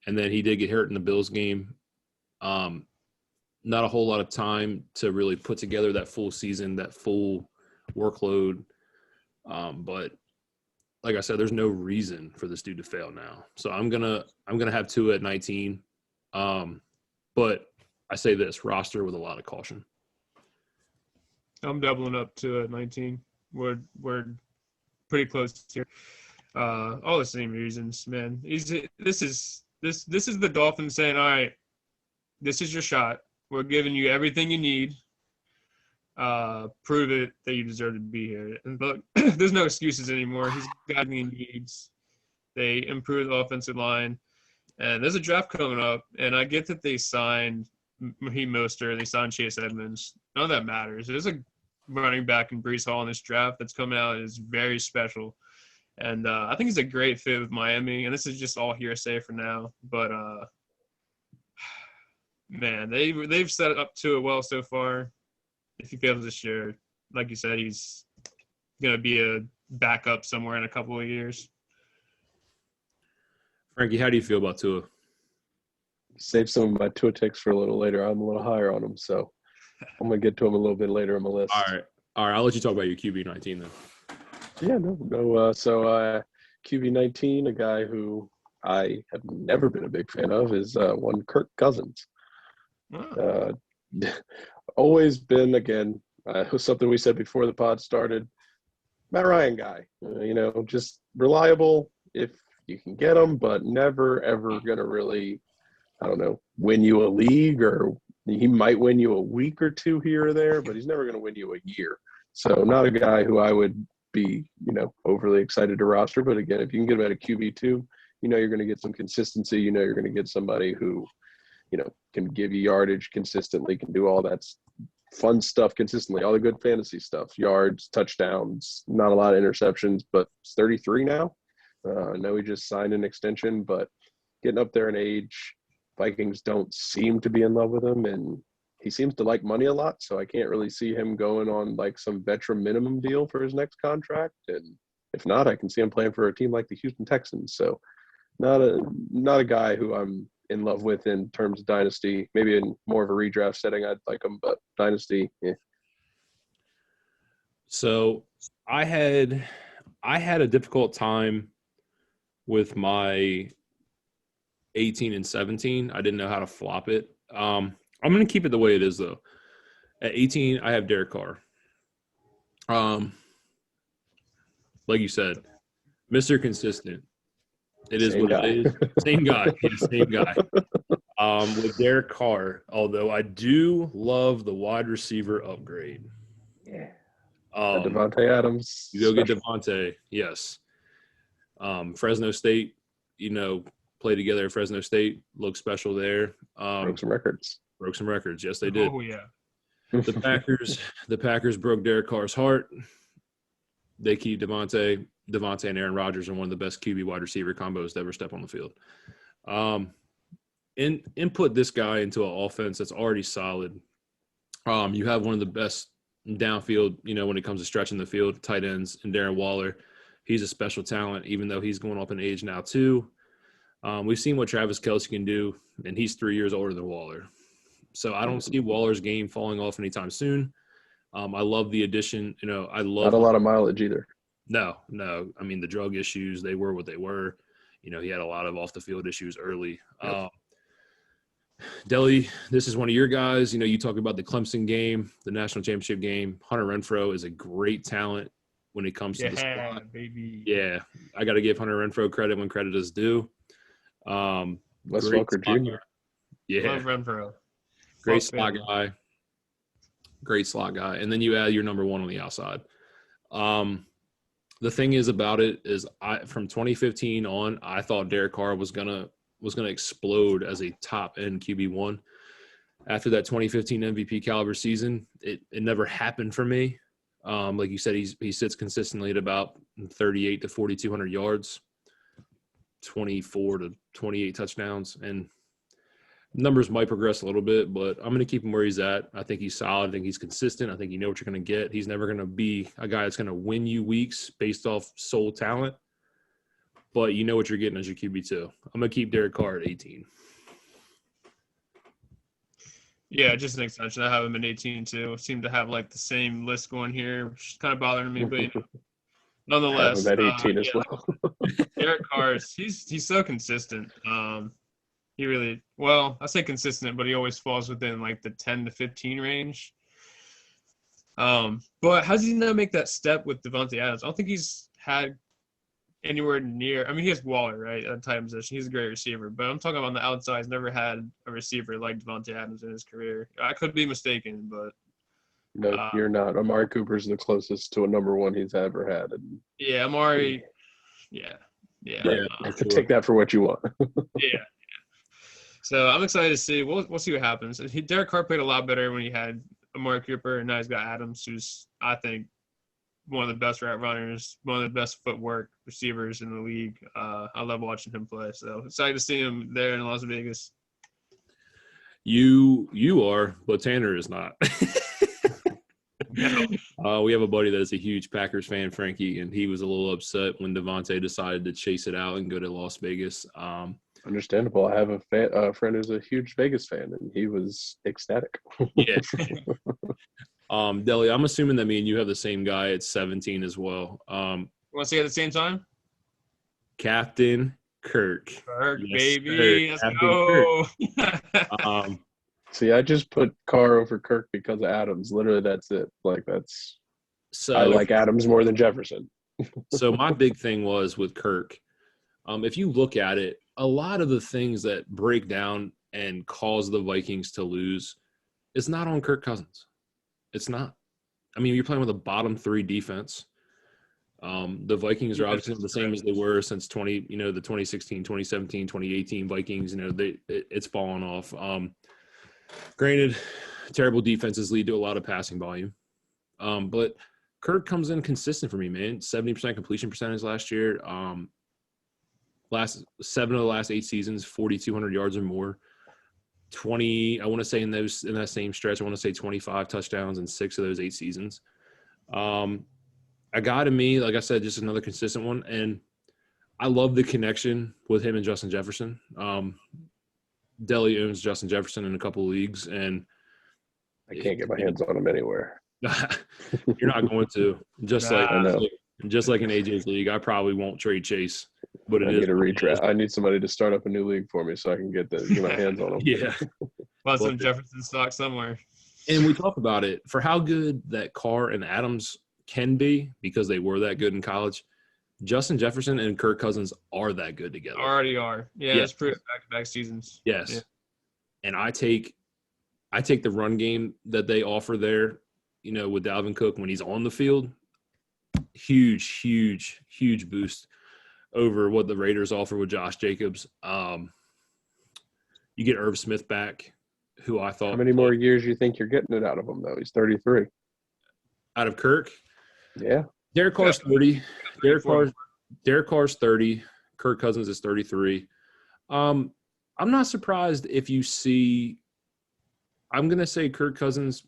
S1: and then he did get hurt in the Bills game. Not a whole lot of time to really put together that full season, that full workload. But like I said, there's no reason for this dude to fail now. So I'm gonna have Tua at 19. But I say this, roster with a lot of caution.
S2: I'm doubling up to 19. We're pretty close here. All the same reasons, man. This is the Dolphins saying, all right, this is your shot. We're giving you everything you need. Prove it that you deserve to be here. And look, there's no excuses anymore. He's got any needs. They improved the offensive line. And there's a draft coming up. And I get that they signed Raheem Mostert. They signed Chase Edmonds. None of that matters. There's a running back in Breece Hall in this draft that's coming out is very special. And I think he's a great fit with Miami. And this is just all hearsay for now. But, man, they've set it up to it well so far. If he fails this year, like you said, he's going to be a backup somewhere in a couple of years.
S1: Frankie, how do you feel about Tua?
S3: Save some of my Tua takes for a little later. I'm a little higher on him, so I'm going to get to him a little bit later in my list.
S1: All right. I'll let you talk about your QB 19 then.
S3: Yeah, no. So QB 19, a guy who I have never been a big fan of, is one Kirk Cousins. Always been, again, something we said before the pod started, Matt Ryan guy. Just reliable if you can get him, but never, ever going to really, win you a league, or he might win you a week or two here or there, but he's never going to win you a year. So not a guy who I would be, overly excited to roster. But again, if you can get him at a QB2, you're going to get some consistency. You're going to get somebody who, can give you yardage consistently, can do all that fun stuff consistently, all the good fantasy stuff, yards, touchdowns, not a lot of interceptions, but it's 33 now. I know he just signed an extension, but getting up there in age, Vikings don't seem to be in love with him, and he seems to like money a lot, so I can't really see him going on like some veteran minimum deal for his next contract. And if not, I can see him playing for a team like the Houston Texans. So not a guy who I'm in love with in terms of Dynasty. Maybe in more of a redraft setting, I'd like him, but Dynasty, yeah.
S1: So I had a difficult time with my 18 and 17. I didn't know how to flop it. I'm going to keep it the way it is, though. At 18, I have Derek Carr. Like you said, Mr. Consistent. It is what it is. Same guy. Same guy. With Derek Carr, although I do love the wide receiver upgrade.
S3: Yeah. Devontae Adams.
S1: You go get Devontae, yes. Fresno State, play together at Fresno State. Look special there.
S3: Broke some records.
S1: Yes, they did.
S2: Oh, yeah.
S1: The Packers broke Derek Carr's heart. They keep Devontae and Aaron Rodgers are one of the best QB wide receiver combos to ever step on the field. Input this guy into an offense that's already solid. You have one of the best downfield, when it comes to stretching the field, tight ends, and Darren Waller. He's a special talent, even though he's going up in age now too. We've seen what Travis Kelce can do, and he's 3 years older than Waller. So I don't see Waller's game falling off anytime soon. I love the addition. I love
S3: not a lot of mileage either.
S1: No. I mean, the drug issues, they were what they were. He had a lot of off-the-field issues early.
S3: Yep.
S1: Deli, this is one of your guys. You talk about the Clemson game, the national championship game. Hunter Renfrow is a great talent when it comes to the squad.
S2: Baby.
S1: Yeah, I got to give Hunter Renfrow credit when credit is due.
S3: Les Welker Jr.
S1: Yeah.
S2: Love Renfrow.
S1: Great slot guy. And then you add your number one on the outside. The thing is about it is from 2015 on, I thought Derek Carr was gonna explode as a top end QB1. After that 2015 MVP caliber season, it never happened for me. Like you said, he sits consistently at about 38 to 4,200 yards, 24 to 28 touchdowns, and numbers might progress a little bit, but I'm going to keep him where he's at. I think he's solid. I think he's consistent. I think you know what you're going to get. He's never going to be a guy that's going to win you weeks based off sole talent, but you know what you're getting as your QB2. I'm going to keep Derek Carr at 18.
S2: Yeah, just an extension. I have him at 18 too. Seem to have like the same list going here, which is kind of bothering me, but nonetheless,
S3: Have him at 18 as well.
S2: Derek Carr, he's so consistent. He really I say consistent, but he always falls within like the 10 to 15 range. But how does he not make that step with Devontae Adams? I don't think he's had anywhere near. I mean, he has Waller, right, at tight position. He's a great receiver, but I'm talking about on the outside. He's never had a receiver like Devontae Adams in his career. I could be mistaken, but
S3: No, you're not. Amari Cooper's the closest to a number one he's ever had. And
S2: yeah, Amari. Yeah.
S3: take that for what you want.
S2: Yeah. So I'm excited to see. We'll see what happens. Derek Carr played a lot better when he had Amari Cooper, and now he's got Adams, who's, I think, one of the best route runners, one of the best footwork receivers in the league. I love watching him play. So excited to see him there in Las Vegas.
S1: You are, but Tanner is not.
S2: No.
S1: We have a buddy that is a huge Packers fan, Frankie, and he was a little upset when Devontae decided to chase it out and go to Las Vegas.
S3: Understandable. I have a friend who's a huge Vegas fan, and he was ecstatic.
S1: Yeah. Deli, I'm assuming that me and you have the same guy at 17 as well.
S2: Want to say at the same time?
S1: Captain Kirk.
S2: Kirk,
S1: Yes,
S2: baby.
S1: sir.
S2: Let's
S1: Captain
S2: go.
S3: See, I just put Carr over Kirk because of Adams. Literally, that's it. Like, I like Adams more than Jefferson.
S1: So my big thing was with Kirk. If you look at it, a lot of the things that break down and cause the Vikings to lose is not on Kirk Cousins. It's not. I mean, you're playing with a bottom three defense. The Vikings are obviously the same as they were since the 2016, 2017, 2018 Vikings. It's fallen off. Granted, terrible defenses lead to a lot of passing volume. But Kirk comes in consistent for me, man. 70% completion percentage last year. Last 7 of the last 8 seasons, 4,200 yards or more. 20, I want to say in that same stretch, I want to say 25 touchdowns in 6 of those 8 seasons. A guy to me, like I said, just another consistent one. And I love the connection with him and Justin Jefferson. Deli owns Justin Jefferson in a couple of leagues, and
S3: I can't get my hands on him anywhere.
S1: You're not going to. Just like in AJ's league, I probably won't trade Chase. But
S3: I need a redraft. I need somebody to start up a new league for me so I can get my hands on him.
S1: Yeah.
S2: Want some Jefferson stock somewhere.
S1: And we talk about it for how good that Carr and Adams can be because they were that good in college. Justin Jefferson and Kirk Cousins are that good together.
S2: Already are. Yeah, that's pretty back-to-back seasons.
S1: Yes.
S2: Yeah.
S1: And I take the run game that they offer there, with Dalvin Cook when he's on the field. Huge, huge, huge boost over what the Raiders offer with Josh Jacobs. You get Irv Smith back, who I thought –
S3: How many more years you think you're getting it out of him, though? He's 33.
S1: Out of Kirk?
S3: Yeah.
S1: Derek Carr's 30. Derek Carr's 30. Kirk Cousins is 33. I'm not surprised if you see – I'm going to say Kirk Cousins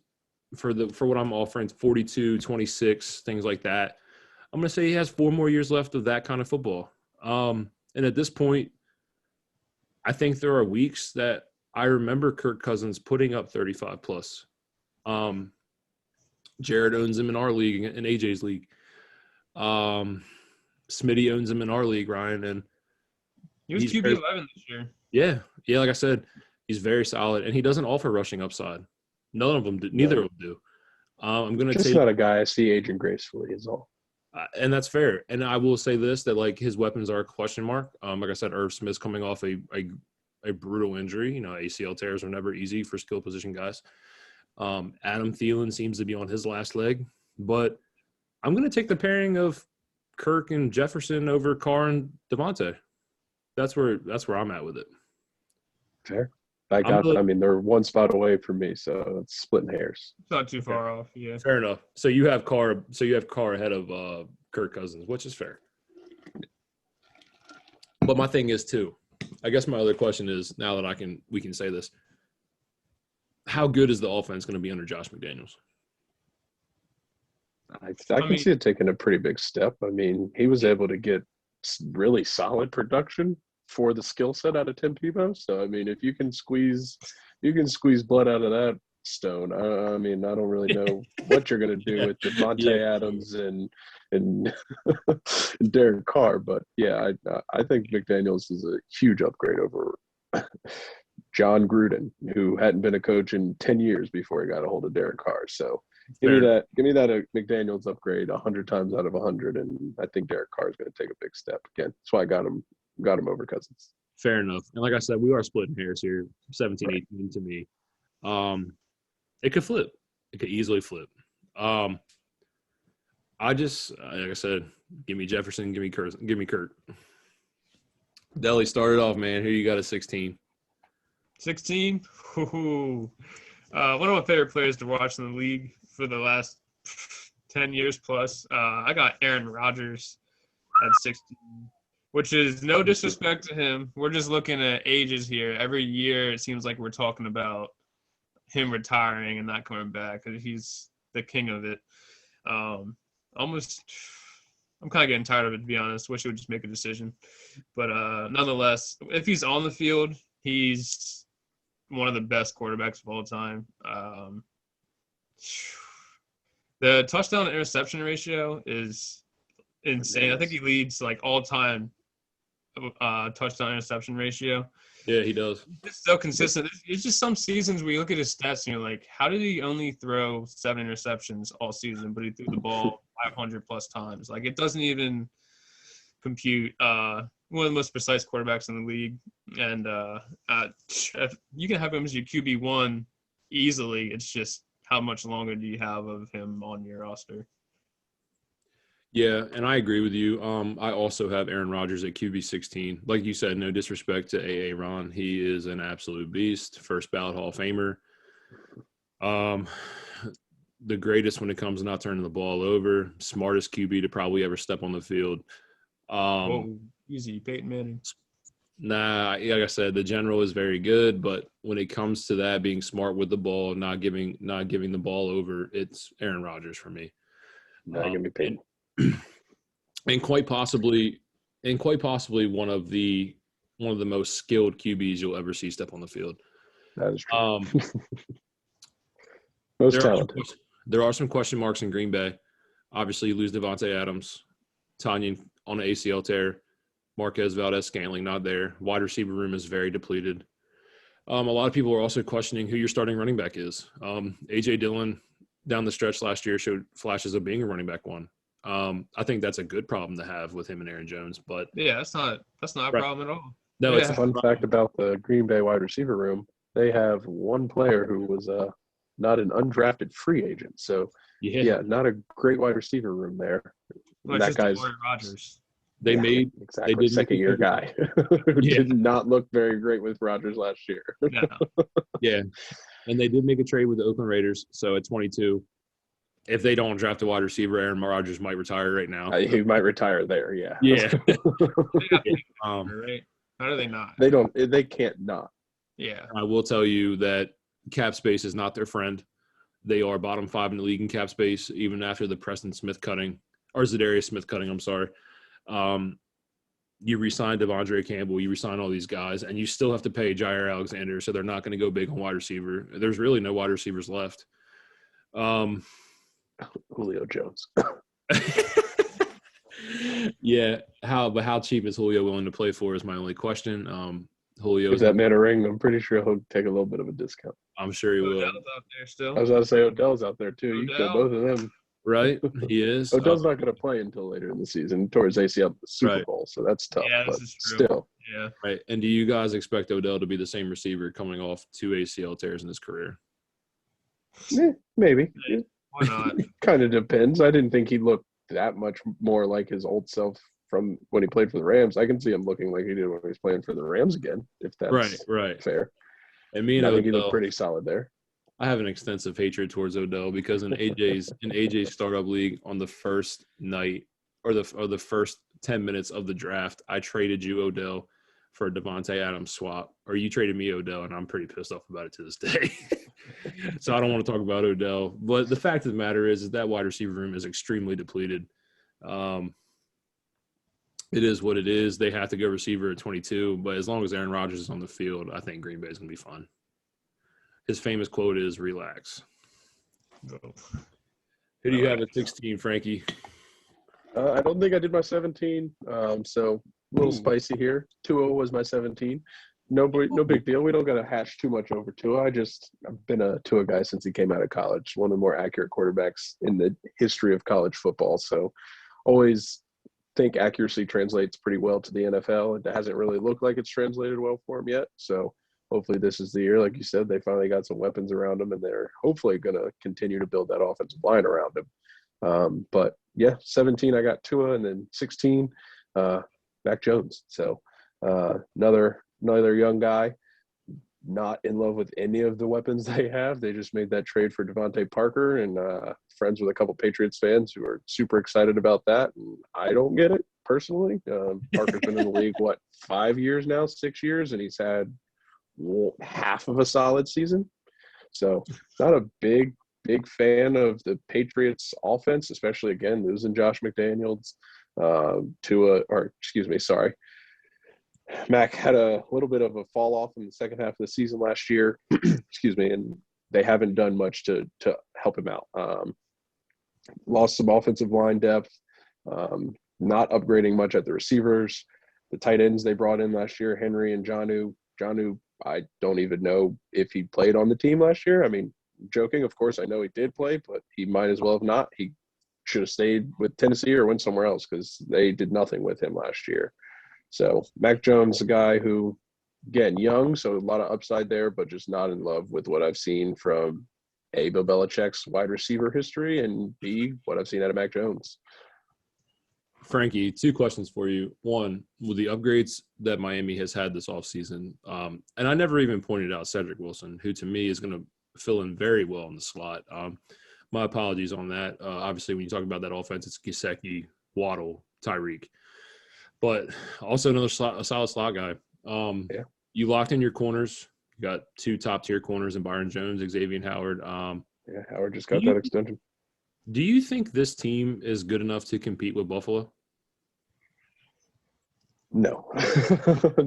S1: for what I'm offering, 42, 26, things like that. I'm going to say he has 4 more years left of that kind of football. And at this point, I think there are weeks that I remember Kirk Cousins putting up 35 plus. Jared owns him in our league, in AJ's league. Smitty owns him in our league, Ryan. And
S2: he was QB 11 this year.
S1: Yeah. Yeah, like I said, he's very solid. And he doesn't offer rushing upside. None of them do. Neither of them do. I'm going to
S3: say – Just not a guy I see aging gracefully is all.
S1: And that's fair. And I will say this, that like his weapons are a question mark. Like I said, Irv Smith's coming off a brutal injury. ACL tears are never easy for skill position guys. Adam Thielen seems to be on his last leg. But I'm going to take the pairing of Kirk and Jefferson over Carr and Devontae. That's where I'm at with it.
S3: Fair. They're one spot away from me, so it's splitting hairs.
S2: It's not too far off, yeah.
S1: Fair enough. So you have Carr ahead of Kirk Cousins, which is fair. But my thing is too, I guess my other question is, now that we can say this, how good is the offense going to be under Josh McDaniels?
S3: I can see it taking a pretty big step. I mean, he was able to get really solid production for the skill set out of Tim Tebow. So, I mean, if you can squeeze you can squeeze blood out of that stone. I mean, I don't really know what you're going to do with Devontae Adams and Derek Carr, but yeah, I think McDaniels is a huge upgrade over John Gruden, who hadn't been a coach in 10 years before he got a hold of Derek Carr. So give me that McDaniels upgrade 100 times out of 100, and I think Derek Carr is going to take a big step again. That's why I got him over Cousins.
S1: Fair enough. And like I said, we are splitting hairs here, 17-18 to me. It could flip. It could easily flip. I just, like I said, give me Jefferson, give me Kurt. Deli started off, man. Here you got a 16.
S2: 16? One of my favorite players to watch in the league for the last 10 years plus. I got Aaron Rodgers at 16, which is no disrespect to him. We're just looking at ages here. Every year it seems like we're talking about him retiring and not coming back because he's the king of it. I'm kind of getting tired of it, to be honest. Wish he would just make a decision. But nonetheless, if he's on the field, he's one of the best quarterbacks of all time. The touchdown to interception ratio is insane. I think he leads like all-time touchdown interception ratio.
S1: Yeah, he does.
S2: It's so consistent. It's just some seasons where you look at his stats and you're like, how did he only throw 7 interceptions all season, but he threw the ball 500 plus times? Like, it doesn't even compute. One of the most precise quarterbacks in the league. And you can have him as your QB1 easily. It's just how much longer do you have of him on your roster?
S1: Yeah, and I agree with you. I also have Aaron Rodgers at QB 16. Like you said, no disrespect to A.A. Ron. He is an absolute beast, first ballot Hall of Famer. The greatest when it comes to not turning the ball over, smartest QB to probably ever step on the field.
S2: Whoa, easy, Peyton Manning.
S1: Nah, like I said, the general is very good, but when it comes to that, being smart with the ball, not giving the ball over, it's Aaron Rodgers for me.
S3: Not gonna be Peyton.
S1: And quite possibly one of the most skilled QBs you'll ever see step on the field.
S3: That is true. Most talented.
S1: There are some question marks in Green Bay. Obviously, you lose Devontae Adams, Tanyan on an ACL tear, Marquez Valdez-Scantling not there. Wide receiver room is very depleted. A lot of people are also questioning who your starting running back is. A.J. Dillon down the stretch last year showed flashes of being a running back one. I think that's a good problem to have with him and Aaron Jones. But
S2: yeah, that's not a problem at all.
S1: No,
S3: it's a fun fact about the Green Bay wide receiver room. They have one player who was not an undrafted free agent. So yeah, not a great wide receiver room there.
S2: Well, that guy's Rodgers.
S1: They made
S3: exactly second-year guy who did not look very great with Rodgers last year.
S2: No.
S1: Yeah, and they did make a trade with the Oakland Raiders. So at 22, if they don't draft a wide receiver, Aaron Rodgers might retire right now.
S3: He might retire there. Yeah.
S1: Yeah.
S2: Right? How do they not?
S3: They don't. They can't not.
S2: Yeah.
S1: I will tell you that cap space is not their friend. They are bottom 5 in the league in cap space, even after the Preston Smith cutting or Zadarius Smith cutting. I'm sorry. You re-signed Devondre Campbell, you re-signed all these guys, and you still have to pay Jair Alexander, so they're not going to go big on wide receiver. There's really no wide receivers left.
S3: Julio Jones.
S1: Yeah, how cheap is Julio willing to play for is my only question. Julio
S3: Give that man a ring. I'm pretty sure he'll take a little bit of a discount.
S1: I'm sure he will.
S2: Odell's out there still.
S3: I was about to say Odell's out there too. You got both of them.
S1: Right, he is.
S3: Odell's not going to play until later in the season towards ACL the Super Bowl, so that's tough.
S2: Yeah,
S3: but
S2: this is true.
S3: Still,
S2: yeah.
S1: Right, and do you guys expect Odell to be the same receiver coming off 2 ACL tears in his career?
S3: Maybe.
S2: Why not?
S3: Kind of depends. I didn't think he looked that much more like his old self from when he played for the Rams. I can see him looking like he did when he was playing for the Rams again, if that's
S1: right.
S3: fair.
S1: And me and
S3: I
S1: Odell,
S3: think he looked pretty solid there.
S1: I have an extensive hatred towards Odell because in AJ's startup league on the first night or the first 10 minutes of the draft, I traded you Odell for a Devontae Adams swap, or you traded me Odell, and I'm pretty pissed off about it to this day. So I don't want to talk about Odell, but the fact of the matter is that wide receiver room is extremely depleted. It is what it is. They have to go receiver at 22, but as long as Aaron Rodgers is on the field, I think Green Bay is going to be fine. his famous quote is "Relax."
S2: Oh.
S1: Who do you have at 16, Frankie?
S3: I don't think I did my 17, so a little
S2: Ooh.
S3: spicy here. Tua was my 17. No big deal. We don't got to hash too much over Tua. I've been a Tua guy since he came out of college. One of the more accurate quarterbacks in the history of college football. So always think accuracy translates pretty well to the NFL. It hasn't really looked like it's translated well for him yet. So hopefully this is the year. Like you said, they finally got some weapons around him, and they're hopefully going to continue to build that offensive line around him. But yeah, 17, I got Tua, and then 16, Mac Jones. So another young guy, not in love with any of the weapons they have. They just made that trade for Devontae Parker, and friends with a couple Patriots fans who are super excited about that. And I don't get it personally. Parker's been in the league, 5 years now, 6 years, and he's had half of a solid season. So not a big fan of the Patriots offense, especially again losing Josh McDaniels. Mac had a little bit of a fall off in the second half of the season last year, and they haven't done much to help him out. Lost some offensive line depth, not upgrading much at the receivers. The tight ends they brought in last year, Henry and Jonnu, I don't even know if he played on the team last year. I mean, joking, of course, I know he did play, but he might as well have not. He should have stayed with Tennessee or went somewhere else because they did nothing with him last year. So Mac Jones, a guy who, again, young, so a lot of upside there, but just not in love with what I've seen from A, Bill Belichick's wide receiver history, and B, what I've seen out of Mac Jones.
S1: Frankie, 2 questions for you. One, with the upgrades that Miami has had this offseason, and I never even pointed out Cedric Wilson, who to me is going to fill in very well in the slot. My apologies on that. Obviously, when you talk about that offense, it's Gesicki, Waddle, Tyreek. But also another a solid slot guy.
S3: Yeah.
S1: You locked in your corners. You got 2 top-tier corners in Byron Jones, Xavier Howard.
S3: Yeah, Howard just got that extension.
S1: Do you think this team is good enough to compete with Buffalo?
S3: No.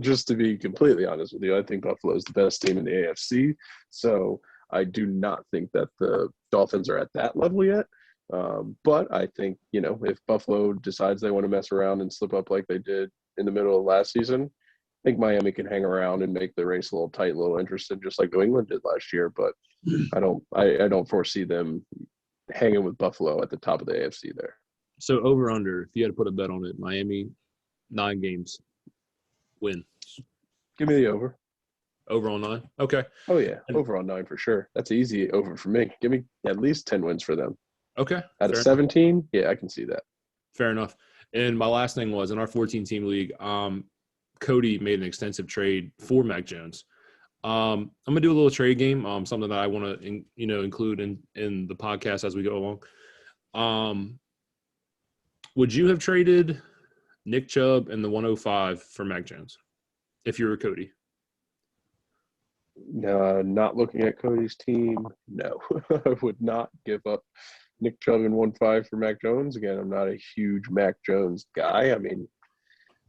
S3: Just to be completely honest with you, I think Buffalo is the best team in the AFC. So I do not think that the Dolphins are at that level yet. But I think, if Buffalo decides they want to mess around and slip up like they did in the middle of last season, I think Miami can hang around and make the race a little tight, a little interesting, just like New England did last year. But I don't foresee them hanging with Buffalo at the top of the AFC there.
S1: So over under, if you had to put a bet on it, Miami 9 games win.
S3: Give me the over.
S1: Over on 9? Okay.
S3: Oh yeah, over on 9 for sure. That's easy over for me. Give me at least 10 wins for them.
S1: Okay.
S3: Out of 17, yeah, I can see that.
S1: Fair enough. And my last thing was in our 14-team league, Cody made an extensive trade for Mac Jones. I'm gonna do a little trade game, something that I want to include in the podcast as we go along. Would you have traded Nick Chubb and the 105 for Mac Jones if you were Cody?
S3: Not looking at Cody's team, no. I would not give up Nick Chubb and 1.5 for Mac Jones. Again, I'm not a huge Mac Jones guy. I mean,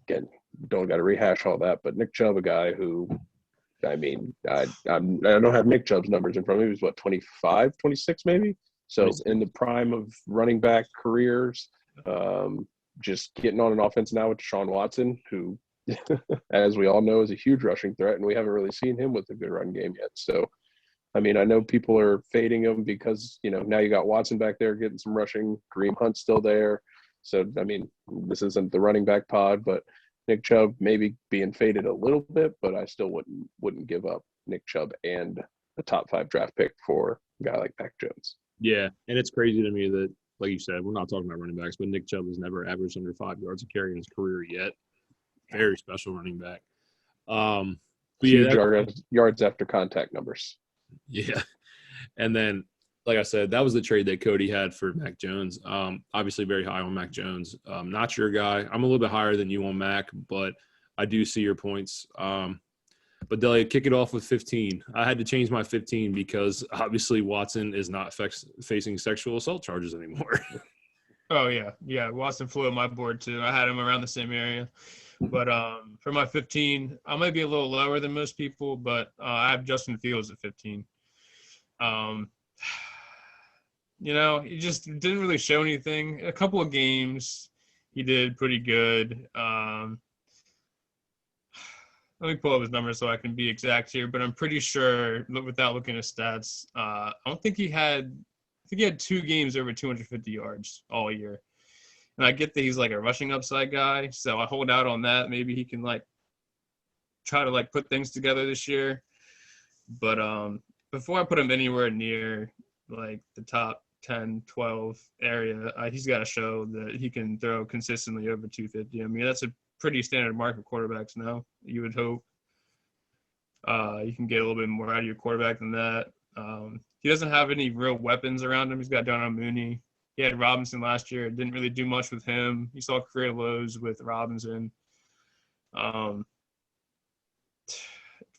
S3: again, don't got to rehash all that, but Nick Chubb, a guy who, I mean, I don't have Nick Chubb's numbers in front of me. He was 25, 26 maybe? So in the prime of running back careers, just getting on an offense now with Deshaun Watson, who, as we all know, is a huge rushing threat, and we haven't really seen him with a good run game yet. So, I mean, I know people are fading him because, now you got Watson back there getting some rushing, Kareem Hunt's still there. So, I mean, this isn't the running back pod, but Nick Chubb maybe being faded a little bit, but I still wouldn't give up Nick Chubb and a top 5 draft pick for a guy like Mac Jones.
S1: Yeah, and it's crazy to me that, like you said, we're not talking about running backs, but Nick Chubb has never averaged under 5 yards a carry in his career yet. Very special running back. But
S3: huge yards after contact numbers.
S1: Yeah. And then, like I said, that was the trade that Cody had for Mac Jones. Obviously very high on Mac Jones. Not your guy. I'm a little bit higher than you on Mac, but I do see your points. But Delia, kick it off with 15. I had to change my 15 because obviously Watson is not facing sexual assault charges anymore.
S2: Oh, yeah. Yeah, Watson flew on my board too. I had him around the same area. But for my 15, I might be a little lower than most people, but I have Justin Fields at 15. Um, he just didn't really show anything. A couple of games, he did pretty good. Let me pull up his numbers so I can be exact here, but I'm pretty sure, without looking at stats, I think he had 2 games over 250 yards all year. And I get that he's like a rushing upside guy, so I hold out on that. Maybe he can try to put things together this year. But before I put him anywhere near the top 10, 12 area, he's got to show that he can throw consistently over 250. I mean, that's a pretty standard mark for quarterbacks now. You would hope you can get a little bit more out of your quarterback than that. He doesn't have any real weapons around him. He's got Darnell Mooney. He had Robinson last year. Didn't really do much with him. He saw career lows with Robinson.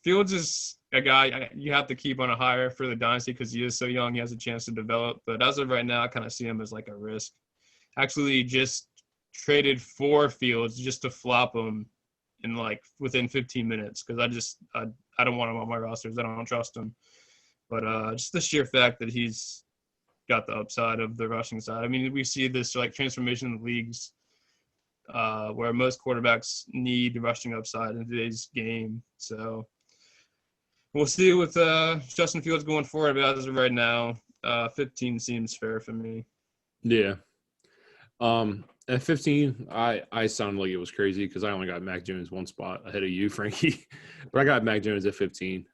S2: Fields is a guy you have to keep on a hire for the Dynasty because he is so young. He has a chance to develop. But as of right now, I kind of see him as a risk. Actually, just traded for Fields just to flop him in within 15 minutes because I don't want him on my rosters. I don't trust him. But just the sheer fact that he's got the upside of the rushing side. I mean, we see this transformation in the leagues where most quarterbacks need rushing upside in today's game. So we'll see with Justin Fields going forward. But as of right now, 15 seems fair for me.
S1: Yeah. At 15, I sounded like it was crazy because I only got Mac Jones one spot ahead of you, Frankie. But I got Mac Jones at 15.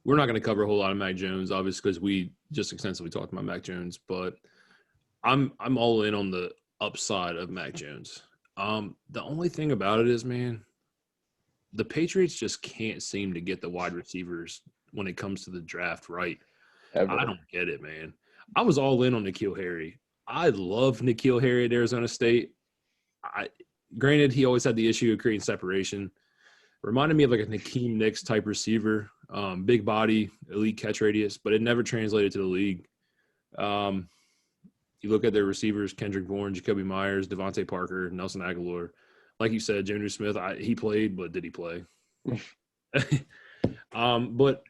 S1: We're not going to cover a whole lot of Mac Jones, obviously, because we just extensively talked about Mac Jones. But I'm all in on the upside of Mac Jones. The only thing about it is, man, the Patriots just can't seem to get the wide receivers when it comes to the draft right.
S3: Ever.
S1: I don't get it, man. I was all in on N'Keal Harry. I love N'Keal Harry at Arizona State. Granted, he always had the issue of creating separation. Reminded me of a Nakeem Nicks type receiver, big body, elite catch radius, but it never translated to the league. You look at their receivers, Kendrick Bourne, Jacoby Myers, Devontae Parker, Nelson Aguilar. Like you said, Jameis Smith, he played, but did he play? But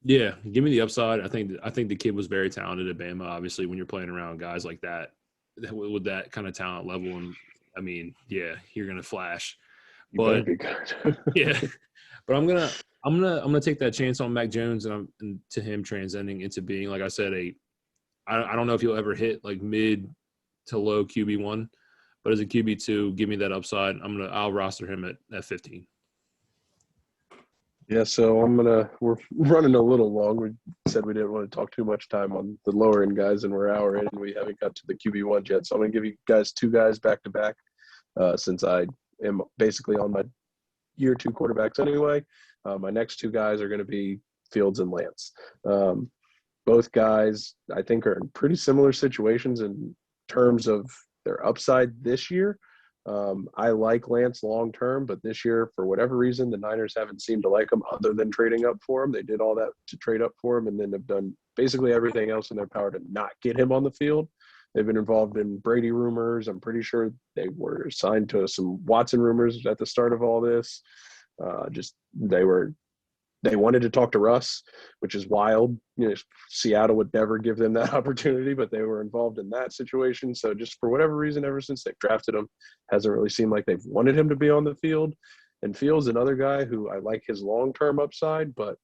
S1: yeah, give me the upside. I think the kid was very talented at Bama. Obviously, when you're playing around guys like that with that kind of talent level, and I mean, yeah, you're gonna flash. But
S3: be good.
S1: yeah, but I'm gonna take that chance on Mac Jones and to him transcending into being, like I said, I don't know if he'll ever hit mid to low QB1, but as a QB2, give me that upside. I'll roster him at 15.
S3: Yeah, so we're running a little long. We said we didn't want to talk too much time on the lower end guys, and we're an hour in, and we haven't got to the QB1 yet. So I'm going to give you guys 2 guys back to back since I am basically on my year 2 quarterbacks anyway. My next 2 guys are going to be Fields and Lance. Both guys, I think, are in pretty similar situations in terms of their upside this year. I like Lance long term, but this year, for whatever reason, the Niners haven't seemed to like him other than trading up for him. They did all that to trade up for him and then have done basically everything else in their power to not get him on the field. They've been involved in Brady rumors. I'm pretty sure they were signed to some Watson rumors at the start of all this. They wanted to talk to Russ, which is wild. Seattle would never give them that opportunity, but they were involved in that situation. So just for whatever reason, ever since they've drafted him, hasn't really seemed like they've wanted him to be on the field. And Fields, another guy who I like his long-term upside, but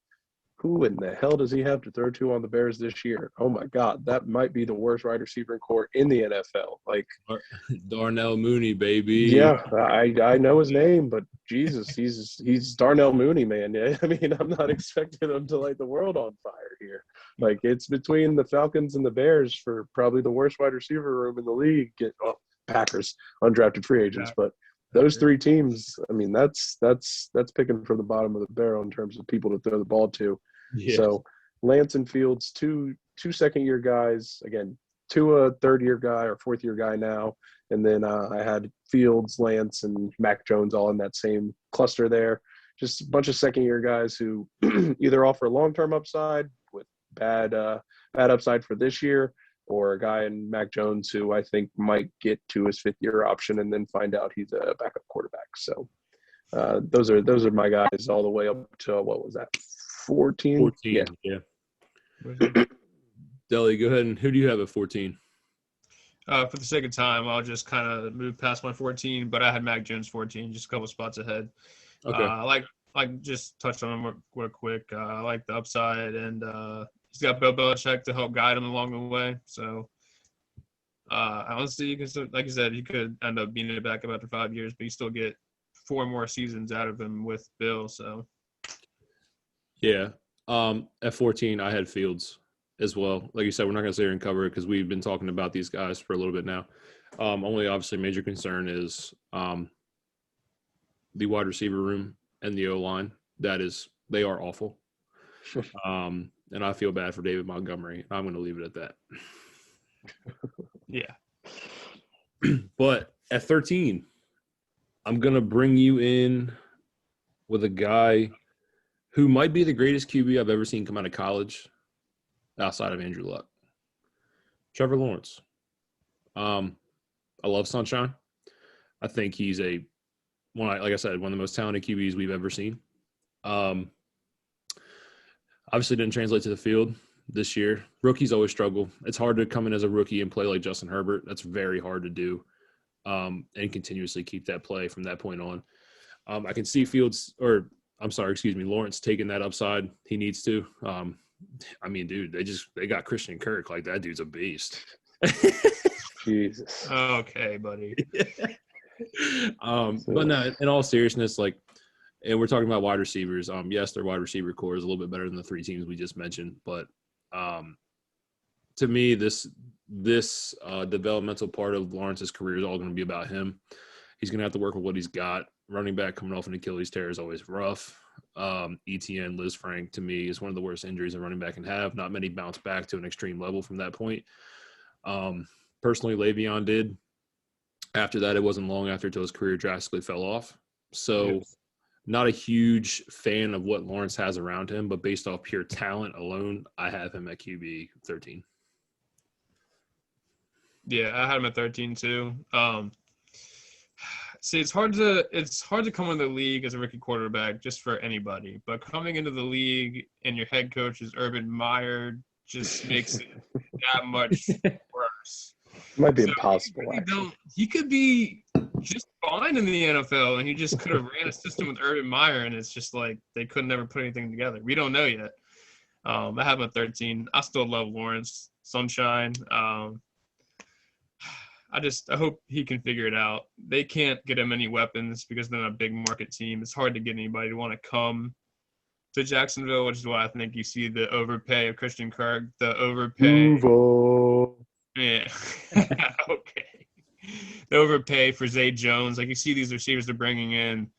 S3: who in the hell does he have to throw to on the Bears this year? Oh, my God, that might be the worst wide receiver core in the NFL.
S1: Darnell Mooney, baby.
S3: Yeah, I know his name, but Jesus, he's Darnell Mooney, man. Yeah, I mean, I'm not expecting him to light the world on fire here. It's between the Falcons and the Bears for probably the worst wide receiver room in the league. Packers, undrafted free agents, but those 3 teams, I mean, that's picking from the bottom of the barrel in terms of people to throw the ball to. Yeah. So Lance and Fields, two second-year guys. Again, Tua, third-year guy or fourth-year guy now. And then I had Fields, Lance, and Mac Jones all in that same cluster there. Just a bunch of second-year guys who either offer long-term upside with bad upside for this year, or a guy in Mac Jones who I think might get to his 5th-year option and then find out he's a backup quarterback. So those are my guys all the way up to, what was that, 14.
S1: 14. Yeah. Deli, go ahead. And who do you have at 14?
S2: For the sake of time, I'll just kind of move past my 14, but I had Mac Jones 14, just a couple spots ahead.
S1: Okay.
S2: Like just touched on him real quick. I like the upside, and he's got Bill Belichick to help guide him along the way. So honestly, like you said, he could end up being a backup after 5 years, but you still get 4 more seasons out of him with Bill. So
S1: Yeah. At 14, I had Fields as well. Like you said, we're not going to sit here and cover it because we've been talking about these guys for a little bit now. Only obviously major concern is the wide receiver room and the O-line. They are awful. And I feel bad for David Montgomery. I'm going to leave it at that.
S2: yeah.
S1: But at 13, I'm going to bring you in with a guy who might be the greatest QB I've ever seen come out of college outside of Andrew Luck. Trevor Lawrence. I love Sunshine. I think he's like I said, one of the most talented QBs we've ever seen. Obviously didn't translate to the field this year. Rookies always struggle. It's hard to come in as a rookie and play like Justin Herbert. That's very hard to do, and continuously keep that play from that point on. I can see Lawrence taking that upside. He needs to. I mean, dude, they got Christian Kirk. Like, that dude's a beast.
S3: Jesus.
S2: Okay, buddy.
S1: But no, in all seriousness, like, and we're talking about wide receivers. Yes, their wide receiver core is a little bit better than the 3 teams we just mentioned, but to me, this developmental part of Lawrence's career is all going to be about him. He's going to have to work with what he's got. Running back coming off an Achilles tear is always rough. ETN, Liz Frank, to me, is one of the worst injuries a running back can have. Not many bounce back to an extreme level from that point. Personally, Le'Veon did. After that, it wasn't long after until his career drastically fell off. So
S2: Yes.
S1: Not a huge fan of what Lawrence has around him, but based off pure talent alone, I have him at QB 13.
S2: Yeah, I had him at 13 too. See, it's hard to come into the league as a rookie quarterback just for anybody. But coming into the league and your head coach is Urban Meyer just makes it that much worse.
S3: Might be
S2: So
S3: impossible,
S2: really
S3: actually.
S2: he could be just fine in the NFL, and he just could have ran a system with Urban Meyer, and it's just like they could never put anything together. We don't know yet. I have him at 13. I still love Lawrence, Sunshine. I hope he can figure it out. They can't get him any weapons because they're not a big market team. It's hard to get anybody to want to come to Jacksonville, which is why I think you see the overpay of Christian Kirk, the overpay.
S3: Move on.
S2: Yeah. Okay. The overpay for Zay Jones. Like, you see these receivers they're bringing in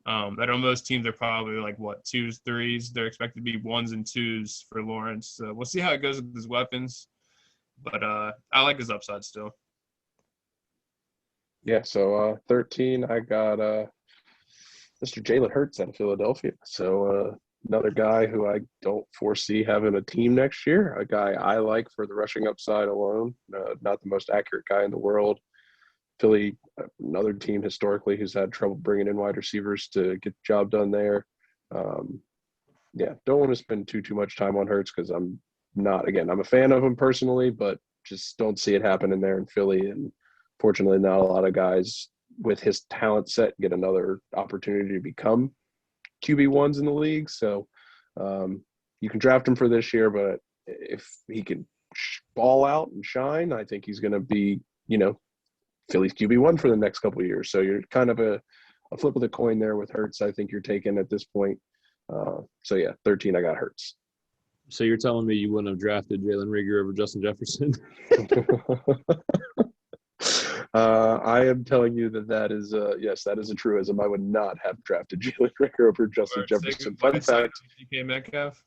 S2: that on most teams are probably like, 2s, 3s. They're expected to be 1s and 2s for Lawrence. So we'll see how it goes with his weapons. But I like his upside still.
S3: Yeah, so 13, I got Mr. Jalen Hurts out of Philadelphia. So another guy who I don't foresee having a team next year, a guy I like for the rushing upside alone, not the most accurate guy in the world. Philly, another team historically who's had trouble bringing in wide receivers to get the job done there. Yeah, don't want to spend too much time on Hurts because I'm a fan of him personally, but just don't see it happening there in Philly. And fortunately, not a lot of guys with his talent set get another opportunity to become QB1s in the league. So you can draft him for this year, but if he can ball out and shine, I think he's going to be, Philly's QB1 for the next couple of years. So you're kind of a flip of the coin there with Hurts. I think you're taking at this point. 13, I got Hurts.
S1: So you're telling me you wouldn't have drafted Jalen Reagor over Justin Jefferson?
S3: I am telling you that is yes, that is a truism. I would not have drafted Jalen Reagor over Justin Jefferson. Fun fact.
S2: DK Metcalf.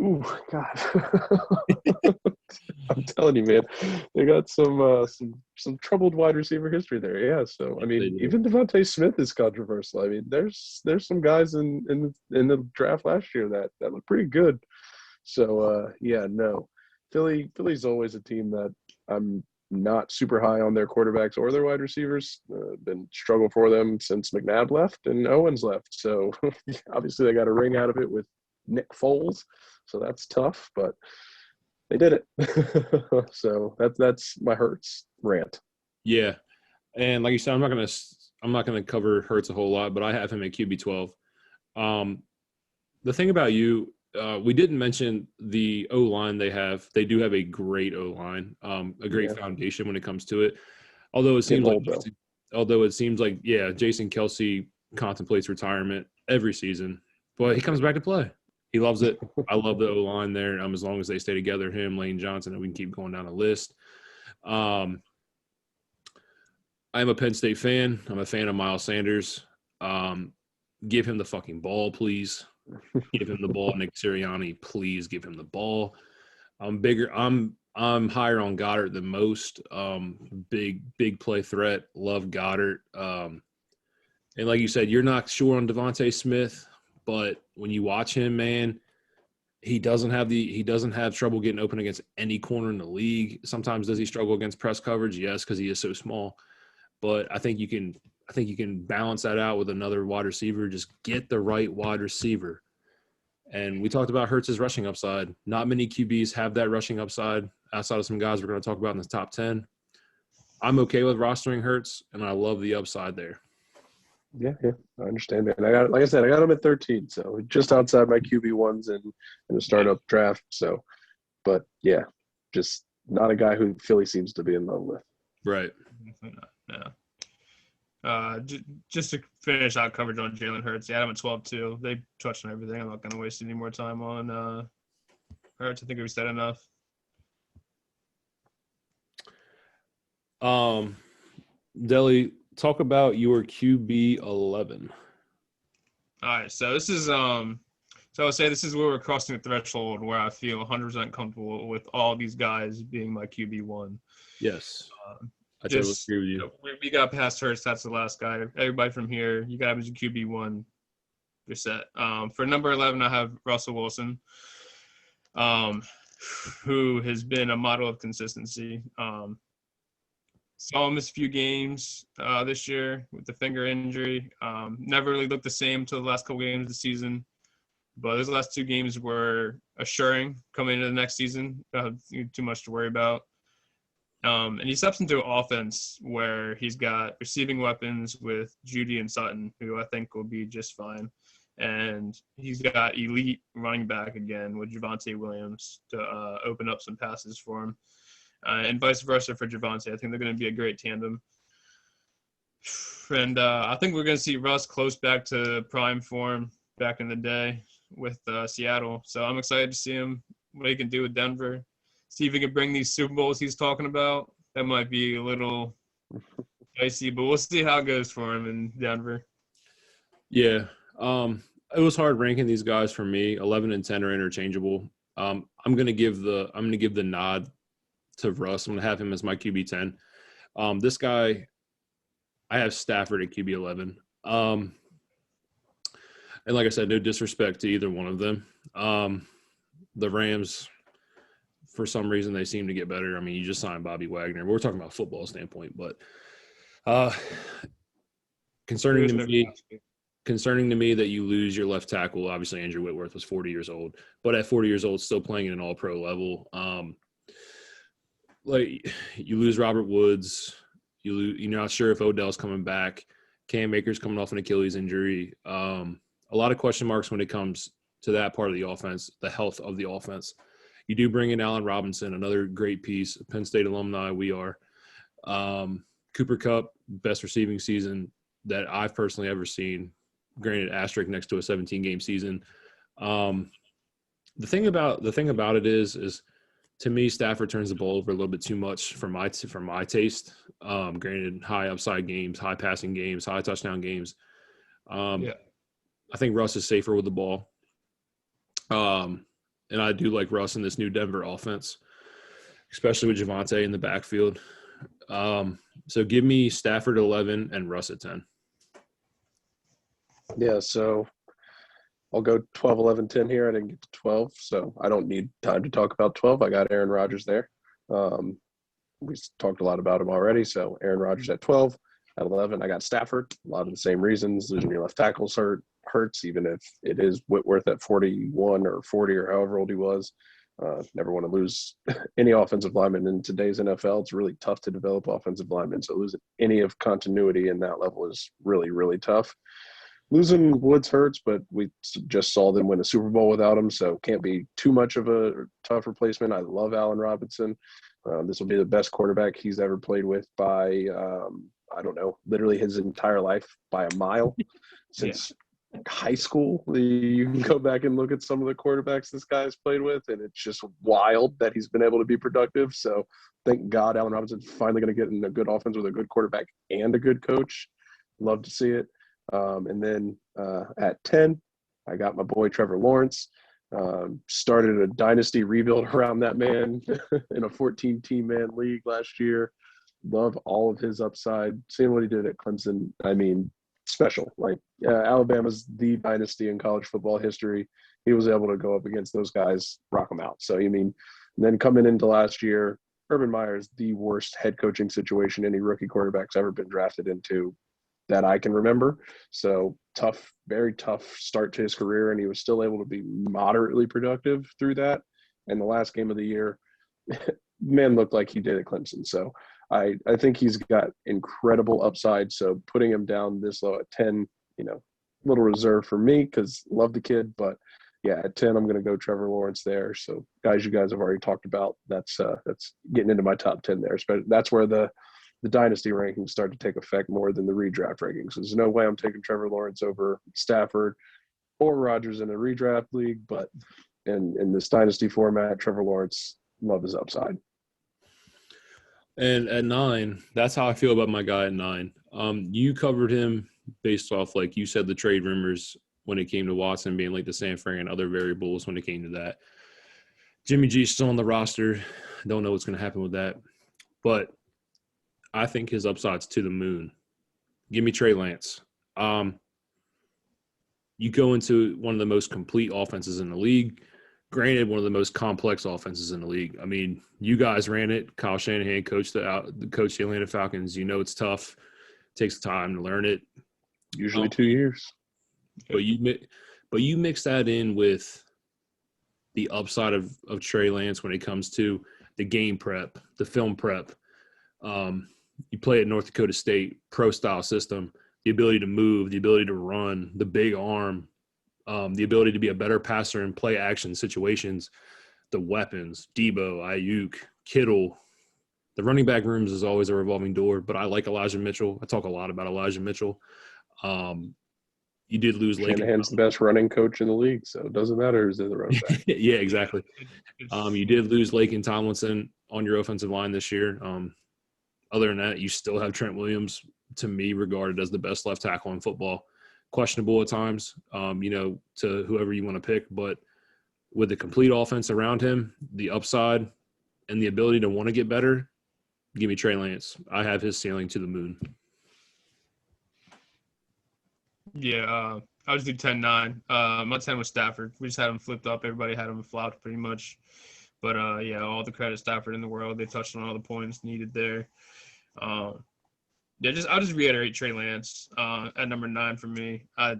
S3: Ooh, God. I'm telling you, man, they got some troubled wide receiver history there. Yeah, so I mean, even Devonta Smith is controversial. I mean, there's some guys in the draft last year that look pretty good. So no, Philly's always a team that I'm not super high on their quarterbacks or their wide receivers. Been struggle for them since McNabb left and Owens left. So obviously they got a ring out of it with Nick Foles. So that's tough, but they did it. So that's my Hurts rant.
S1: Yeah, and like you said, I'm not gonna cover Hurts a whole lot, but I have him at QB 12. The thing about you, we didn't mention the O line they have. They do have a great O line, a great foundation when it comes to it. Although it seems like Jason Kelce contemplates retirement every season, but he comes back to play. He loves it. I love the O line there. As long as they stay together, him, Lane Johnson, and we can keep going down the list. I'm a Penn State fan. I'm a fan of Miles Sanders. Give him the fucking ball, please. Give him the ball. Nick Sirianni, please give him the ball. I'm higher on Goddard than most. Big play threat. Love Goddard. And like you said, you're not sure on Devonta Smith, but when you watch him, man, he doesn't have trouble getting open against any corner in the league. Sometimes does he struggle against press coverage? Yes, because he is so small. But I think you can balance that out with another wide receiver. Just get the right wide receiver. And we talked about Hurts' rushing upside. Not many QBs have that rushing upside outside of some guys we're going to talk about in the top 10. I'm okay with rostering Hurts, and I love the upside there.
S3: Yeah, I understand that. And I got him at 13, so just outside my QB ones in the startup draft. So, but yeah, just not a guy who Philly seems to be in love with.
S1: Right.
S2: Yeah. Just to finish out coverage on Jalen Hurts, yeah, I'm at 12 too. They touched on everything. I'm not going to waste any more time on Hurts. I think we said enough.
S1: Deli, talk about your QB 11.
S2: All right, so this is so I would say this is where we're crossing the threshold where I feel 100% comfortable with all these guys being my QB 1.
S1: Yes. I totally agree with you.
S2: We got past Hurts. That's the last guy. Everybody from here, you got him as a QB 1. You're set. For number 11, I have Russell Wilson, who has been a model of consistency. Saw him miss a few games this year with the finger injury. Never really looked the same until the last couple games of the season. But those last 2 games were assuring coming into the next season. Too much to worry about. And he steps into an offense where he's got receiving weapons with Judy and Sutton, who I think will be just fine. And he's got elite running back again with Devonta Williams to open up some passes for him. And vice versa for Javonte. I think they're going to be a great tandem. And I think we're going to see Russ close back to prime form back in the day with Seattle. So I'm excited to see him, what he can do with Denver. See if he can bring these Super Bowls he's talking about. That might be a little dicey, but we'll see how it goes for him in Denver.
S1: Yeah. It was hard ranking these guys for me. 11 and 10 are interchangeable. I'm going to give the nod to Russ. I'm going to have him as my QB 10. This guy, I have Stafford at QB 11. And like I said, no disrespect to either one of them. The Rams, for some reason, they seem to get better. I mean, you just signed Bobby Wagner. We're talking about football standpoint, but concerning to me that you lose your left tackle. Obviously, Andrew Whitworth was 40 years old, but at 40 years old, still playing at an all-pro level. Like you lose Robert Woods, you're not sure if Odell's coming back. Cam Akers coming off an Achilles injury. A lot of question marks when it comes to that part of the offense, the health of the offense. You do bring in Allen Robinson, another great piece, Penn State alumni. We are. Cooper Kupp, best receiving season that I've personally ever seen. Granted, asterisk next to a 17-game season. The thing about it is to me, Stafford turns the ball over a little bit too much for my taste. Granted, high upside games, high passing games, high touchdown games. I think Russ is safer with the ball. And I do like Russ in this new Denver offense, especially with Javonte in the backfield. So give me Stafford 11 and Russ at 10.
S3: Yeah, so I'll go 12, 11, 10 here. I didn't get to 12, so I don't need time to talk about 12. I got Aaron Rodgers there. We talked a lot about him already, so Aaron Rodgers at 12. At 11, I got Stafford. A lot of the same reasons. Losing your left tackle's hurt. Hurts, even if it is Whitworth at 41 or 40 or however old he was. Never want to lose any offensive lineman in today's NFL. It's really tough to develop offensive linemen. So losing any of continuity in that level is really, really tough. Losing Woods hurts, but we just saw them win a Super Bowl without him, so can't be too much of a tough replacement. I love Allen Robinson. This will be the best quarterback he's ever played with by, I don't know, literally his entire life by a mile since high school. You can go back and look at some of the quarterbacks this guy has played with, and it's just wild that he's been able to be productive. So thank God Allen Robinson's finally going to get in a good offense with a good quarterback and a good coach. Love to see it. And then at 10, I got my boy Trevor Lawrence. Started a dynasty rebuild around that man in a 14-team man league last year. Love all of his upside. Seeing what he did at Clemson, I mean, special. Like Alabama's the dynasty in college football history. He was able to go up against those guys, rock them out. So, then coming into last year, Urban Meyer is the worst head coaching situation any rookie quarterback's ever been drafted into that I can remember. So tough, very tough start to his career, and he was still able to be moderately productive through that. And the last game of the year, man looked like he did at Clemson. So I think he's got incredible upside. So putting him down this low at 10, little reserve for me because love the kid. But yeah, at 10, I'm going to go Trevor Lawrence there. So guys, you guys have already talked about, that's getting into my top 10 there. But that's where the dynasty rankings start to take effect more than the redraft rankings. There's no way I'm taking Trevor Lawrence over Stafford or Rodgers in a redraft league, but in this dynasty format, Trevor Lawrence, love his upside.
S1: And at 9, that's how I feel about my guy at 9. You covered him based off, like you said, the trade rumors when it came to Watson being like the San Fran and other variables when it came to that. Jimmy G's still on the roster. Don't know what's going to happen with that. But I think his upside's to the moon. Give me Trey Lance. You go into one of the most complete offenses in the league. Granted, one of the most complex offenses in the league. I mean, you guys ran it. Kyle Shanahan coached the Atlanta Falcons. You know it's tough. It takes time to learn it.
S3: Usually 2 years.
S1: But you mix that in with the upside of Trey Lance when it comes to the game prep, the film prep. You play at North Dakota State, pro-style system, the ability to move, the ability to run, the big arm, the ability to be a better passer in play-action situations, the weapons, Debo, Ayuk, Kittle. The running back rooms is always a revolving door, but I like Elijah Mitchell. I talk a lot about Elijah Mitchell. You did lose Lake.
S3: Shanahan's the best running coach in the league, so it doesn't matter who's in the running back.
S1: Yeah, exactly. You did lose Lake and Tomlinson on your offensive line this year. Other than that, you still have Trent Williams, to me, regarded as the best left tackle in football. Questionable at times, to whoever you want to pick. But with the complete offense around him, the upside, and the ability to want to get better, give me Trey Lance. I have his ceiling to the moon.
S2: Yeah, I just do 10-9. My 10 was Stafford. We just had him flipped up. Everybody had him flopped pretty much. But, all the credit Stafford in the world. They touched on all the points needed there. I'll just reiterate Trey Lance at number 9 for me. I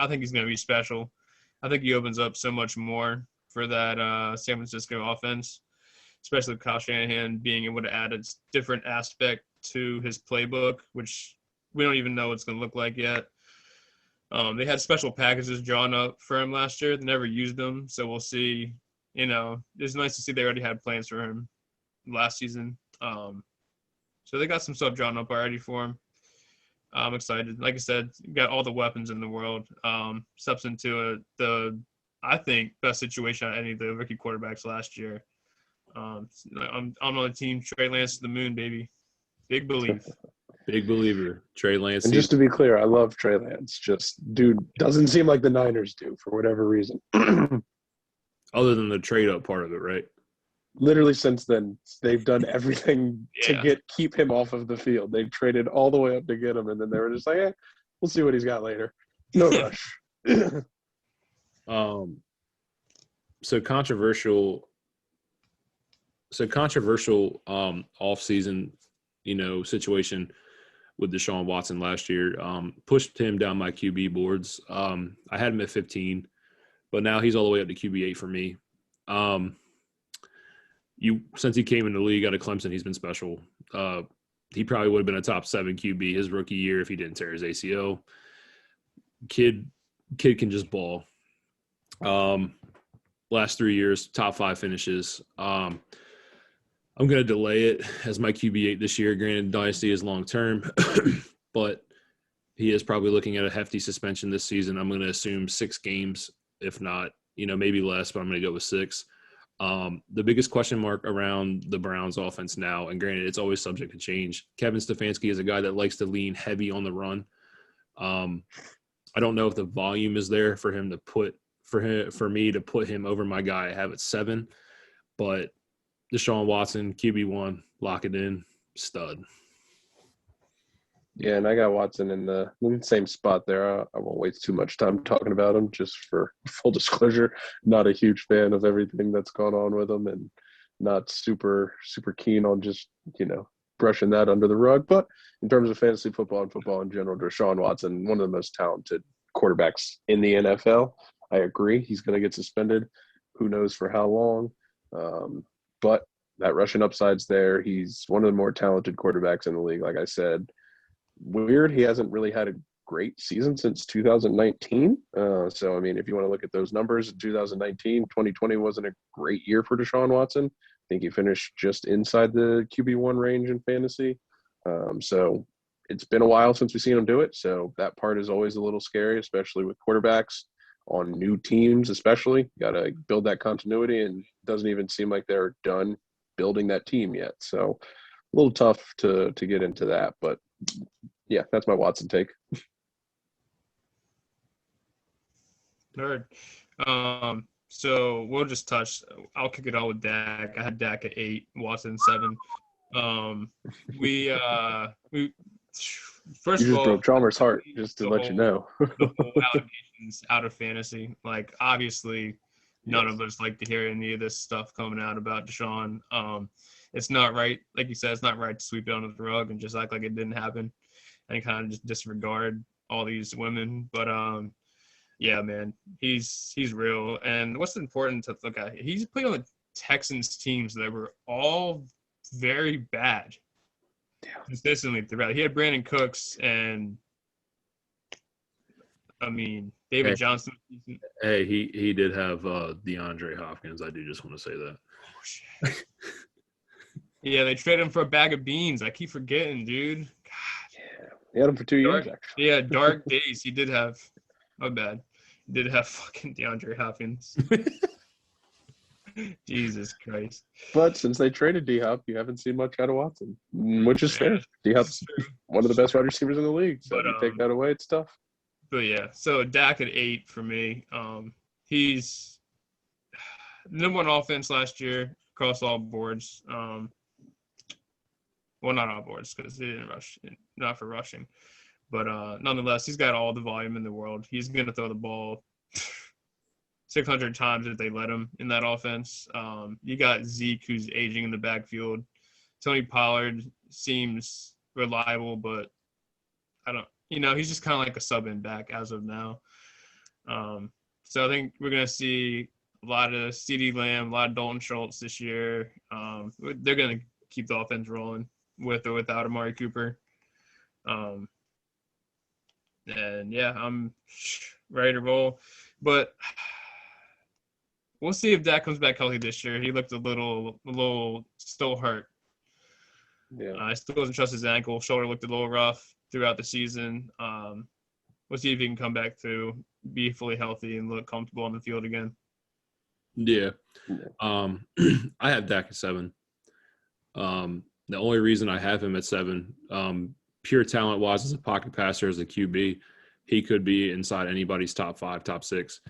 S2: think he's going to be special. I think he opens up so much more for that San Francisco offense, especially with Kyle Shanahan being able to add a different aspect to his playbook, which we don't even know what it's going to look like yet. They had special packages drawn up for him last year. They never used them, so we'll see. It's nice to see they already had plans for him last season. So they got some stuff drawn up already for him. I'm excited. Like I said, got all the weapons in the world. Steps into the, I think, best situation on any of the rookie quarterbacks last year. I'm on the team. Trey Lance to the moon, baby. Big belief.
S1: Big believer. Trey Lance.
S3: And just to be clear, I love Trey Lance. Just, dude, doesn't seem like the Niners do for whatever reason.
S1: Other than the trade-up part of it, right?
S3: Literally since then, they've done everything to keep him off of the field. They've traded all the way up to get him, and then they were just like, we'll see what he's got later. No rush.
S1: So controversial off-season, situation. with Deshaun Watson last year. Pushed him down my QB boards. I had him at 15, but now he's all the way up to QB8 for me. Since he came in the league out of Clemson, he's been special. He probably would have been a top 7 QB his rookie year if he didn't tear his ACL. Kid can just ball. Last 3 years, top 5 finishes. I'm going to delay it as my QB8 this year. Granted, Dynasty is long term, but he is probably looking at a hefty suspension this season. I'm going to assume 6 games, if not, maybe less, but I'm going to go with 6. The biggest question mark around the Browns offense now, and granted, it's always subject to change. Kevin Stefanski is a guy that likes to lean heavy on the run. I don't know if the volume is there for him to for me to put him over my guy I have at 7, but Deshaun Watson, QB1, lock it in, stud.
S3: Yeah, and I got Watson in the same spot there. I won't waste too much time talking about him, just for full disclosure. Not a huge fan of everything that's gone on with him, and not super keen on just, brushing that under the rug. But in terms of fantasy football and football in general, Deshaun Watson, one of the most talented quarterbacks in the NFL. I agree. He's going to get suspended. Who knows for how long? But that rushing upside's there. He's one of the more talented quarterbacks in the league, like I said. Weird, he hasn't really had a great season since 2019. So, I mean, if you want to look at those numbers, in 2020 wasn't a great year for Deshaun Watson. I think he finished just inside the QB1 range in fantasy. So it's been a while since we've seen him do it. So that part is always a little scary, especially with quarterbacks on new teams, especially. You got to build that continuity, and it doesn't even seem like they're done building that team yet. So a little tough to get into that. But, yeah, that's my Watson take.
S2: Third. So we'll just touch. I'll kick it out with Dak. I had Dak at 8, Watson 7. We first
S3: You
S2: of
S3: just
S2: all,
S3: broke Chalmers' heart, just to let you know.
S2: the whole allegations out of fantasy. Like, obviously, none of us like to hear any of this stuff coming out about Deshaun. It's not right. Like you said, it's not right to sweep it under the rug and just act like it didn't happen and kind of just disregard all these women. But yeah, man, he's real. And what's important to look at, he's playing on the Texans teams that were all very bad consistently throughout. He had Brandon Cooks and, I mean, David Johnson.
S1: Hey, he did have DeAndre Hopkins. I do just want to say that.
S2: Oh, shit. Yeah, they traded him for a bag of beans. I keep forgetting, dude. God.
S3: Yeah, he had him for 2 years, actually.
S2: Yeah, dark days. He did have – my bad. He did have fucking DeAndre Hopkins. Jesus Christ.
S3: But since they traded D-Hop, you haven't seen much out of Watson, which is fair. D-Hop's one of the best wide receivers in the league. So if you take that away, it's tough.
S2: But, yeah, so Dak at 8 for me. He's the number 1 offense last year across all boards. Well, not all boards because he didn't rush, not for rushing. But nonetheless, he's got all the volume in the world. He's going to throw the ball 600 times if they let him in that offense. You got Zeke, who's aging in the backfield. Tony Pollard seems reliable, but he's just kind of like a sub-in back as of now. So I think we're going to see a lot of CeeDee Lamb, a lot of Dalton Schultz this year. They're going to keep the offense rolling with or without Amari Cooper. And, yeah, I'm ready to roll. But we'll see if Dak comes back healthy this year. He looked a little still hurt.
S3: Yeah.
S2: I still doesn't trust his ankle. Shoulder looked a little rough throughout the season. We'll see if he can come back to be fully healthy and look comfortable on the field again.
S1: Yeah. I have Dak at 7. The only reason I have him at 7, pure talent-wise as a pocket passer, as a QB, he could be inside anybody's top 5, top 6.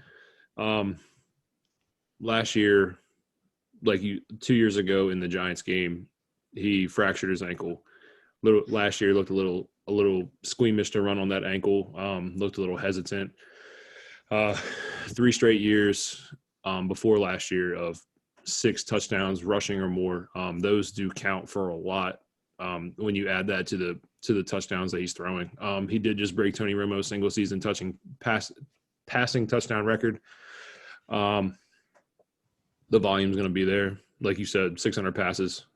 S1: Last year, 2 years ago in the Giants game, he fractured his ankle. Last year looked a little squeamish to run on that ankle. Looked a little hesitant. 3 straight years before last year of 6 touchdowns rushing or more. Those do count for a lot when you add that to to the touchdowns that he's throwing. He did just break Tony Romo's single season passing touchdown record. The volume's going to be there. Like you said, 600 passes.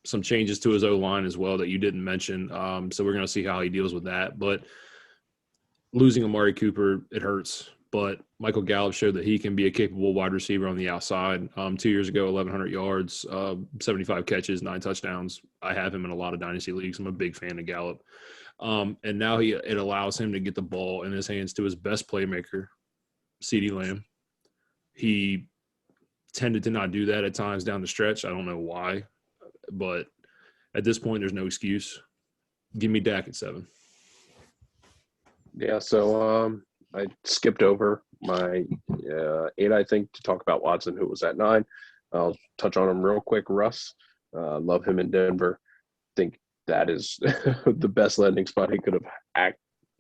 S1: Some changes to his O-line as well that you didn't mention. So we're going to see how he deals with that. But losing Amari Cooper, it hurts. But Michael Gallup showed that he can be a capable wide receiver on the outside. 2 years ago, 1,100 yards, 75 catches, 9 touchdowns. I have him in a lot of dynasty leagues. I'm a big fan of Gallup. And now it allows him to get the ball in his hands to his best playmaker, CeeDee Lamb. He tended to not do that at times down the stretch. I don't know why. But at this point, there's no excuse. Give me Dak at 7.
S3: Yeah, so I skipped over my 8, I think, to talk about Watson, who was at 9. I'll touch on him real quick. Russ, love him in Denver. Think that is the best landing spot he could have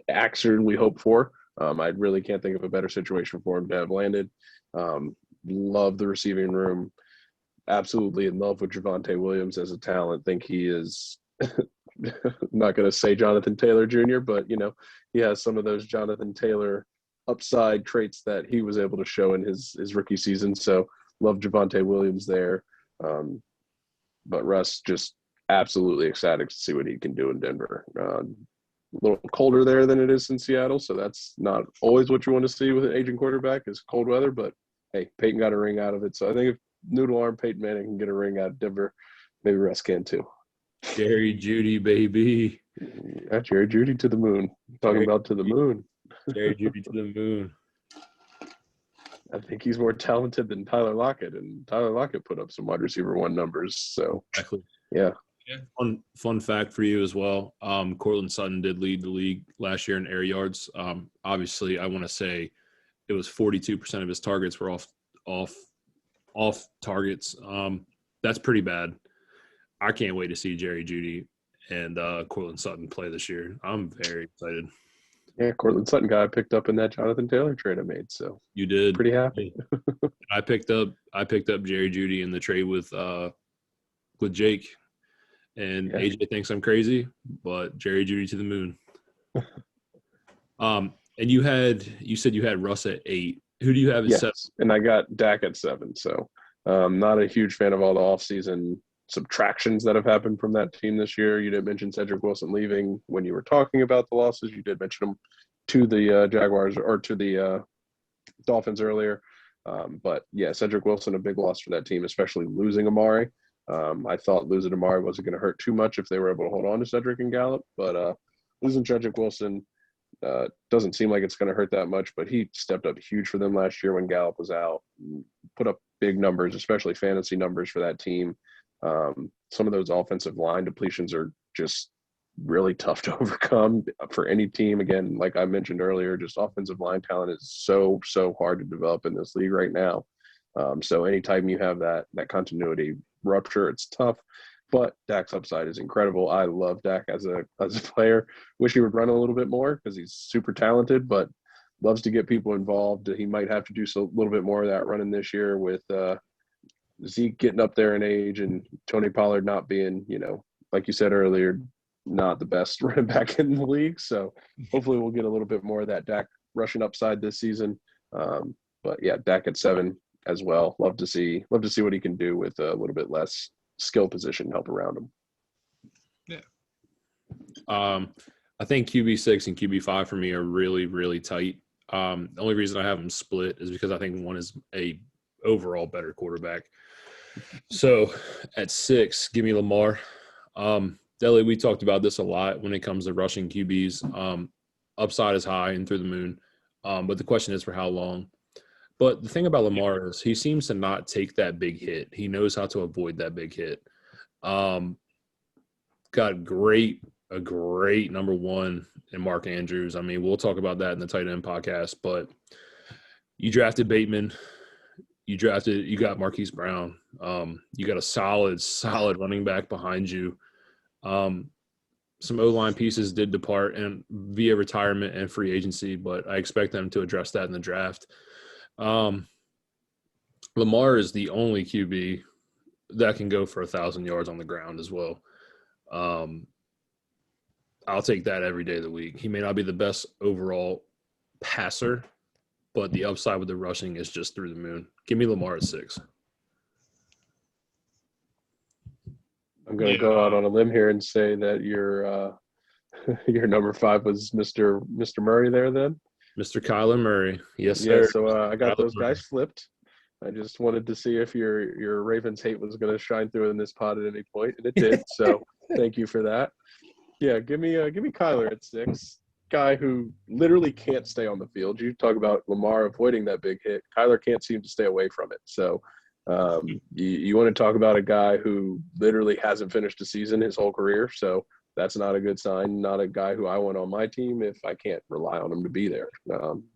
S3: actually hoped for. I really can't think of a better situation for him to have landed. Love the receiving room. Absolutely in love with Javonte Williams as a talent. Think he is not going to say Jonathan Taylor Jr., but, he has some of those Jonathan Taylor upside traits that he was able to show in his rookie season. So love Javonte Williams there. But Russ, just absolutely ecstatic to see what he can do in Denver. A little colder there than it is in Seattle, so that's not always what you want to see with an aging quarterback is cold weather. But, hey, Peyton got a ring out of it. So I think if Noodle Arm Peyton Manning can get a ring out of Denver, maybe Russ can too.
S1: Jerry Jeudy, baby.
S3: Yeah, Jerry Jeudy to the moon. Talking about to the moon.
S1: Jerry Jeudy to the moon.
S3: I think he's more talented than Tyler Lockett, and Tyler Lockett put up some wide receiver 1 numbers. So,
S1: exactly.
S3: Yeah.
S1: Fun fact for you as well. Cortland Sutton did lead the league last year in air yards. Obviously, I want to say it was 42% of his targets were off targets. That's pretty bad. I can't wait to see Jerry Jeudy and Cortland Sutton play this year. I'm very excited.
S3: Yeah, Cortland Sutton guy I picked up in that Jonathan Taylor trade I made. So
S1: you did.
S3: Pretty happy.
S1: I picked up Jerry Jeudy in the trade with Jake, and
S3: Yeah.
S1: AJ thinks I'm crazy, but Jerry Jeudy to the moon. And you said you had Russ at 8. Who do you have at 7?
S3: And I got Dak at 7. So not a huge fan of all the offseason subtractions that have happened from that team this year. You didn't mention Cedric Wilson leaving when you were talking about the losses. You did mention him to the Jaguars or to the Dolphins earlier. But, yeah, Cedric Wilson, a big loss for that team, especially losing Amari. I thought losing Amari wasn't going to hurt too much if they were able to hold on to Cedric and Gallup. But losing Cedric Wilson doesn't seem like it's going to hurt that much. But he stepped up huge for them last year when Gallup was out. Put up big numbers, especially fantasy numbers for that team. Some of those offensive line depletions are just really tough to overcome for any team. Again, like I mentioned earlier, just offensive line talent is so hard to develop in this league right now. So anytime you have that continuity rupture, it's tough. But Dak's upside is incredible. I love Dak as a player. Wish he would run a little bit more because he's super talented, but loves to get people involved. He might have to do a little bit more of that running this year with Zeke getting up there in age and Tony Pollard not being, like you said earlier, not the best running back in the league. So hopefully we'll get a little bit more of that Dak rushing upside this season. But yeah, Dak at 7 as well. Love to see what he can do with a little bit less skill position help around him.
S1: Yeah. I think QB6 and QB5 for me are really, really tight. The only reason I have them split is because I think one is a overall better quarterback. So at 6, give me Lamar. Deli, we talked about this a lot when it comes to rushing QBs. Upside is high and through the moon. But the question is for how long. But the thing about Lamar is he seems to not take that big hit. He knows how to avoid that big hit. Got a great number 1 in Mark Andrews. I mean, we'll talk about that in the Tight End podcast. But you drafted Bateman. You got Marquise Brown. You got a solid running back behind you. Some O-line pieces did depart and via retirement and free agency, but I expect them to address that in the draft. Lamar is the only QB that can go for 1,000 yards on the ground as well. I'll take that every day of the week. He may not be the best overall passer, but the upside with the rushing is just through the moon. Give me Lamar at 6.
S3: I'm going to go out on a limb here and say that your your number 5 was Mr. Murray there then.
S1: Mr. Kyler Murray. Yes, sir.
S3: Yeah, so I got
S1: Kyler
S3: those
S1: Murray.
S3: guys flipped. I just wanted to see if your Ravens hate was going to shine through in this pod at any point, and it did. So thank you for that. Yeah, give me Kyler at 6. Guy who literally can't stay on the field. You talk about Lamar avoiding that big hit. Kyler can't seem to stay away from it. So you want to talk about a guy who literally hasn't finished a season his whole career. So that's not a good sign. Not a guy who I want on my team if I can't rely on him to be there.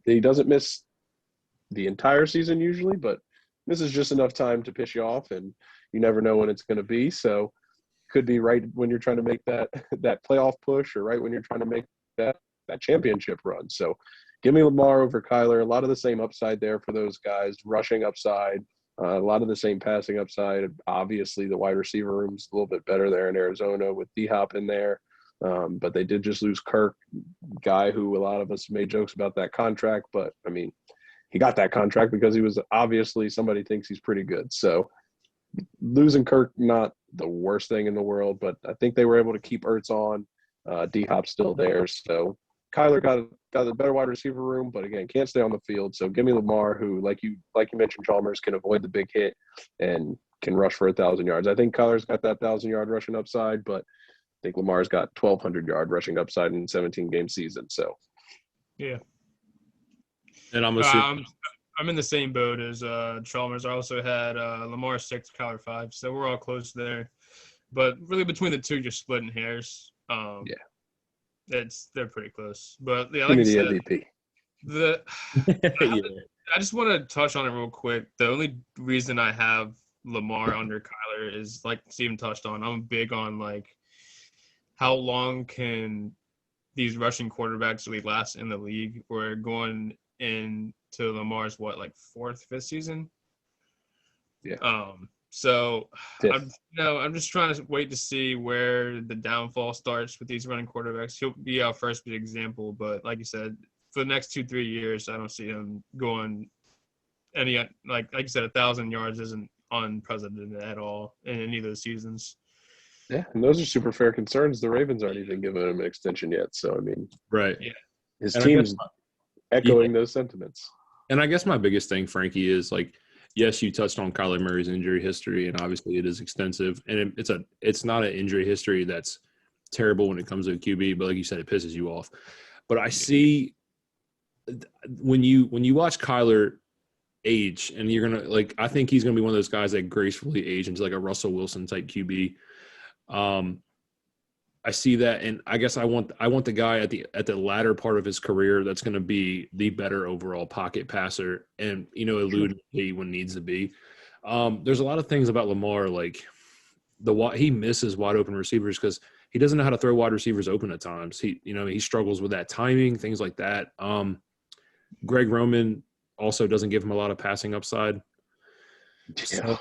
S3: He doesn't miss the entire season usually, but this is just enough time to piss you off, and you never know when it's going to be. So could be right when you're trying to make that playoff push, or right when you're trying to make that championship run. So give me Lamar over Kyler. A lot of the same upside there for those guys. Rushing upside, a lot of the same passing upside. Obviously, the wide receiver room's a little bit better there in Arizona with D-Hop in there. But they did just lose Kirk, guy who a lot of us made jokes about that contract. But, I mean, he got that contract because he was obviously somebody thinks he's pretty good. So losing Kirk, not the worst thing in the world, but I think they were able to keep Ertz on. D-Hop's still there. So Kyler got a better wide receiver room, but again, can't stay on the field. So give me Lamar, who, like you mentioned, Chalmers, can avoid the big hit and can rush for 1,000 yards. I think Kyler's got that 1,000-yard rushing upside, but I think Lamar's got 1,200-yard rushing upside in a 17-game season. So
S2: Yeah.
S1: And I'm assuming
S2: I'm in the same boat as Chalmers. I also had Lamar 6, Kyler 5, so we're all close there. But really, between the two, you're splitting hairs. They're pretty close. But yeah,
S3: give
S2: like
S3: me
S2: I
S3: the
S2: said,
S3: MVP.
S2: I just want to touch on it real quick. The only reason I have Lamar under Kyler is, like Steven touched on, I'm big on like how long can these rushing quarterbacks really last in the league. We're going into Lamar's fourth, fifth season.
S3: Yeah.
S2: So
S3: Fifth.
S2: I'm just trying to wait to see where the downfall starts with these running quarterbacks. He'll be our first big example, but like you said, for the next 2-3 years, I don't see him going any like you said, 1,000 yards isn't unprecedented at all in any of those seasons.
S3: Yeah, and those are super fair concerns. The Ravens aren't even giving him an extension yet. So, I mean,
S1: right.
S2: Yeah.
S3: His
S1: And
S3: team's echoing those sentiments.
S1: And I guess my biggest thing, Frankie, is like, yes, you touched on Kyler Murray's injury history, and obviously it is extensive. And it's not an injury history that's terrible when it comes to a QB, but like you said, it pisses you off. But I see when you watch Kyler age, and you're gonna I think he's gonna be one of those guys that gracefully age into like a Russell Wilson type QB. I see that, and I guess I want the guy at the latter part of his career that's going to be the better overall pocket passer, and elude when needs to be. There's a lot of things about Lamar, like he misses wide open receivers because he doesn't know how to throw wide receivers open at times. He struggles with that timing, things like that. Greg Roman also doesn't give him a lot of passing upside.
S3: Yeah.
S1: So,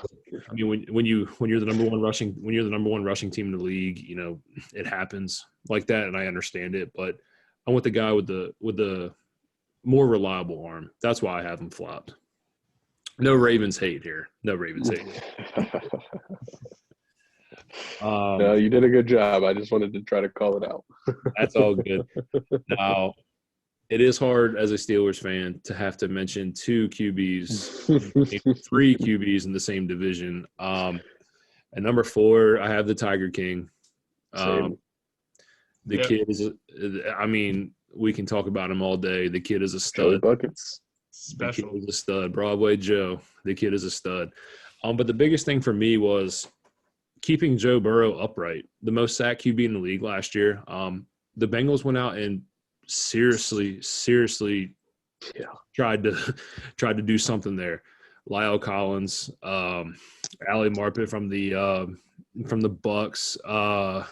S1: I mean, when you're the number one rushing team in the league, it happens like that, and I understand it. But I want the guy with the more reliable arm. That's why I have him flopped. No Ravens hate here. No Ravens hate.
S3: No, you did a good job. I just wanted to try to call it out.
S1: That's all good. Now, it is hard as a Steelers fan to have to mention 2 QBs, 3 QBs in the same division. At number 4, I have the Tiger King. The kid is we can talk about him all day. The kid is a stud.
S3: Buckets.
S2: Special.
S1: The kid is a stud. Broadway Joe. The kid is a stud. But the biggest thing for me was keeping Joe Burrow upright. The most sacked QB in the league last year. The Bengals went out and seriously tried to do something there. Lyle Collins, Ali Marpet from the Bucks, the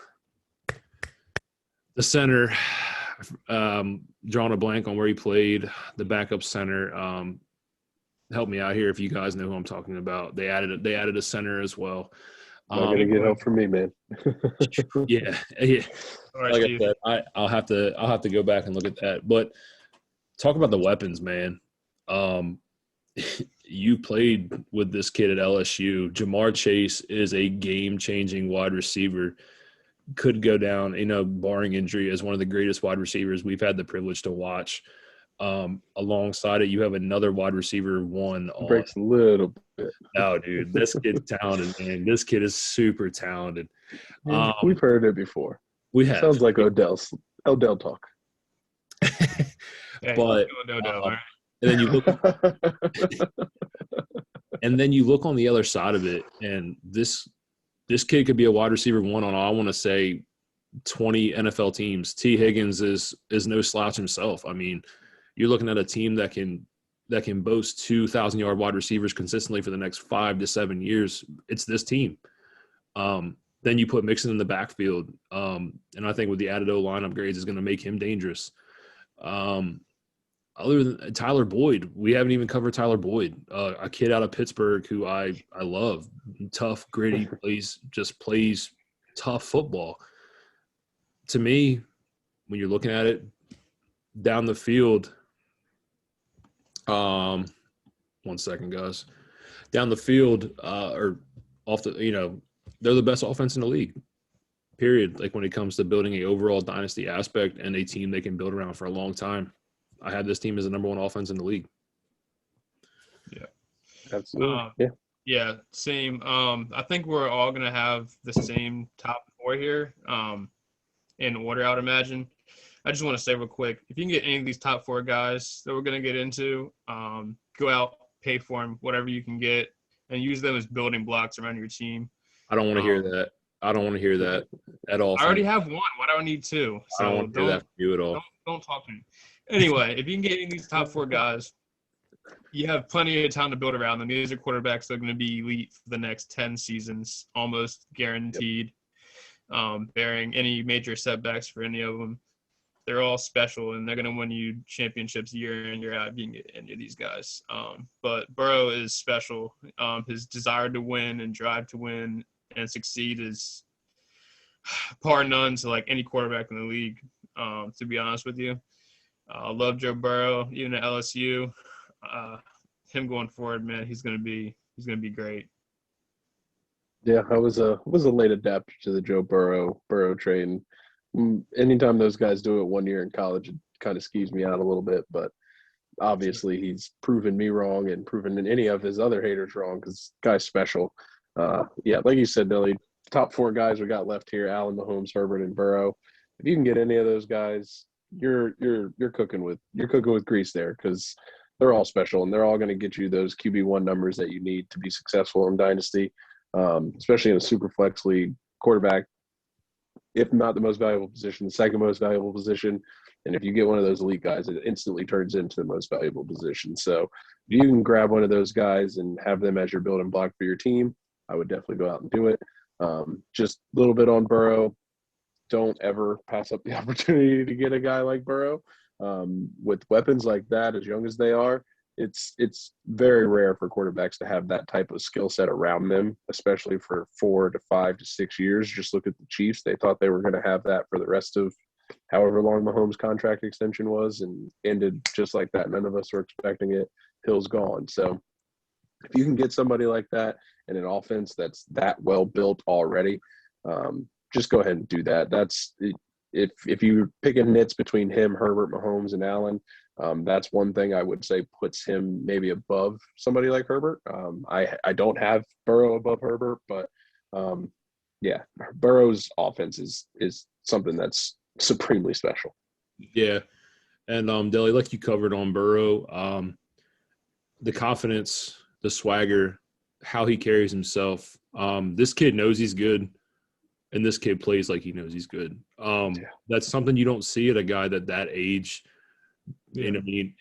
S1: center, drawing a blank on where he played, the backup center. Help me out here if you guys know who I'm talking about. They added a center as well.
S3: Not gonna get help from me, man.
S1: Yeah, yeah.
S2: All right,
S1: Like
S2: Steve.
S1: I said, I'll have to go back and look at that. But talk about the weapons, man. You played with this kid at LSU. Jamar Chase is a game-changing wide receiver. Could go down, barring injury, as one of the greatest wide receivers we've had the privilege to watch. Alongside it, you have another wide receiver one on.
S3: Breaks a little bit.
S1: No, dude, this kid's talented, man. This kid is super talented.
S3: Yeah, we've heard it before.
S1: We have.
S3: Sounds like Odell talk.
S2: Hey,
S1: But
S2: no, all right.
S1: and then you look on the other side of it, and this kid could be a wide receiver one on, I want to say, 20 NFL teams. T. Higgins is no slouch himself. I mean, you're looking at a team that can boast 2,000-yard wide receivers consistently for the next 5 to 7 years. It's this team. Then you put Mixon in the backfield, and I think with the added O-line upgrades is going to make him dangerous. Other than Tyler Boyd, we haven't even covered Tyler Boyd, a kid out of Pittsburgh who I love. Tough, gritty, plays tough football. To me, when you're looking at it down the field, 1 second, guys. Down the field, or off the, they're the best offense in the league. Period. Like when it comes to building a overall dynasty aspect and a team they can build around for a long time. I have this team as the number one offense in the league.
S2: Yeah.
S3: Absolutely.
S2: Yeah, same. I think we're all going to have the same top 4 here in order, I would imagine. I just want to say real quick, if you can get any of these top 4 guys that we're going to get into, go out, pay for them, whatever you can get, and use them as building blocks around your team.
S1: I don't want to hear that. I don't want to hear that at all.
S2: I already have one. Why do I need 2? So
S1: I don't want to hear that from you at all.
S2: Don't talk to me. Anyway, if you can get any of these top 4 guys, you have plenty of time to build around them. These are quarterbacks that are going to be elite for the next 10 seasons, almost guaranteed, bearing any major setbacks for any of them. They're all special, and they're going to win you championships year in, year out if you can get any of these guys. But Burrow is special. His desire to win and drive to win and succeed is par none to like any quarterback in the league, to be honest with you. I love Joe Burrow, even at LSU. Him going forward, man, he's gonna be great.
S3: Yeah, I was a late adapter to the Joe Burrow train. Anytime those guys do it 1 year in college, it kind of skews me out a little bit. But obviously, he's proven me wrong and proven any of his other haters wrong because guy's special. Yeah, like you said, Billy, top 4 guys we got left here: Allen, Mahomes, Herbert, and Burrow. If you can get any of those guys, you're cooking with grease there because they're all special and they're all going to get you those QB1 numbers that you need to be successful in Dynasty, especially in a super flex league. Quarterback, if not the most valuable position, the second most valuable position. And if you get one of those elite guys, it instantly turns into the most valuable position. So if you can grab one of those guys and have them as your building block for your team, I would definitely go out and do it. Just a little bit on Burrow. Don't ever pass up the opportunity to get a guy like Burrow. With weapons like that, as young as they are, it's very rare for quarterbacks to have that type of skill set around them, especially for 4 to 5 to 6 years. Just look at the Chiefs. They thought they were going to have that for the rest of however long Mahomes' contract extension was, and ended just like that. None of us were expecting it. Hill's gone. So if you can get somebody like that in an offense that's that well built already, just go ahead and do that. That's if you're picking nits between him, Herbert, Mahomes, and Allen, that's one thing I would say puts him maybe above somebody like Herbert. I don't have Burrow above Herbert, but yeah, Burrow's offense is something that's supremely special.
S1: Yeah, and Deli, like you covered on Burrow, the confidence, the swagger, how he carries himself. This kid knows he's good. And this kid plays like he knows he's good. That's something you don't see at a guy that age. You know what I mean?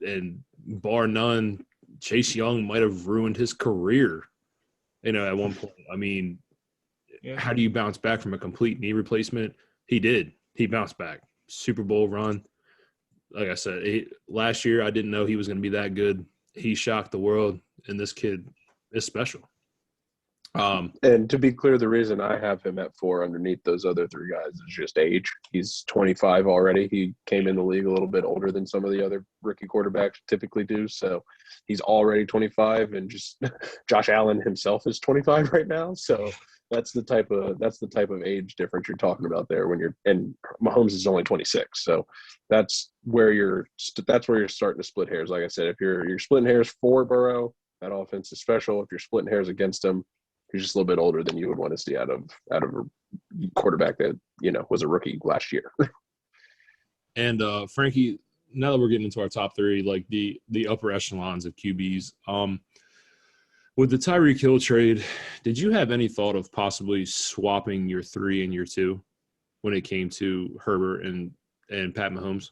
S1: And bar none, Chase Young might have ruined his career, at one point. I mean, how do you bounce back from a complete knee replacement? He did. He bounced back. Super Bowl run. Like I said, last year I didn't know he was going to be that good. He shocked the world, and this kid is special.
S3: And to be clear, the reason I have him at 4 underneath those other 3 guys is just age. He's 25 already. He came in the league a little bit older than some of the other rookie quarterbacks typically do. So he's already 25, and just Josh Allen himself is 25 right now. So that's the type of age difference you're talking about there and Mahomes is only 26. So that's where you're starting to split hairs. Like I said, if you're splitting hairs for Burrow, that offense is special. If you're splitting hairs against him, he's just a little bit older than you would want to see out of a quarterback that, was a rookie last year.
S1: And Frankie, now that we're getting into our top 3, like the upper echelons of QBs, with the Tyreek Hill trade, did you have any thought of possibly swapping your 3 and your 2 when it came to Herbert and Pat Mahomes?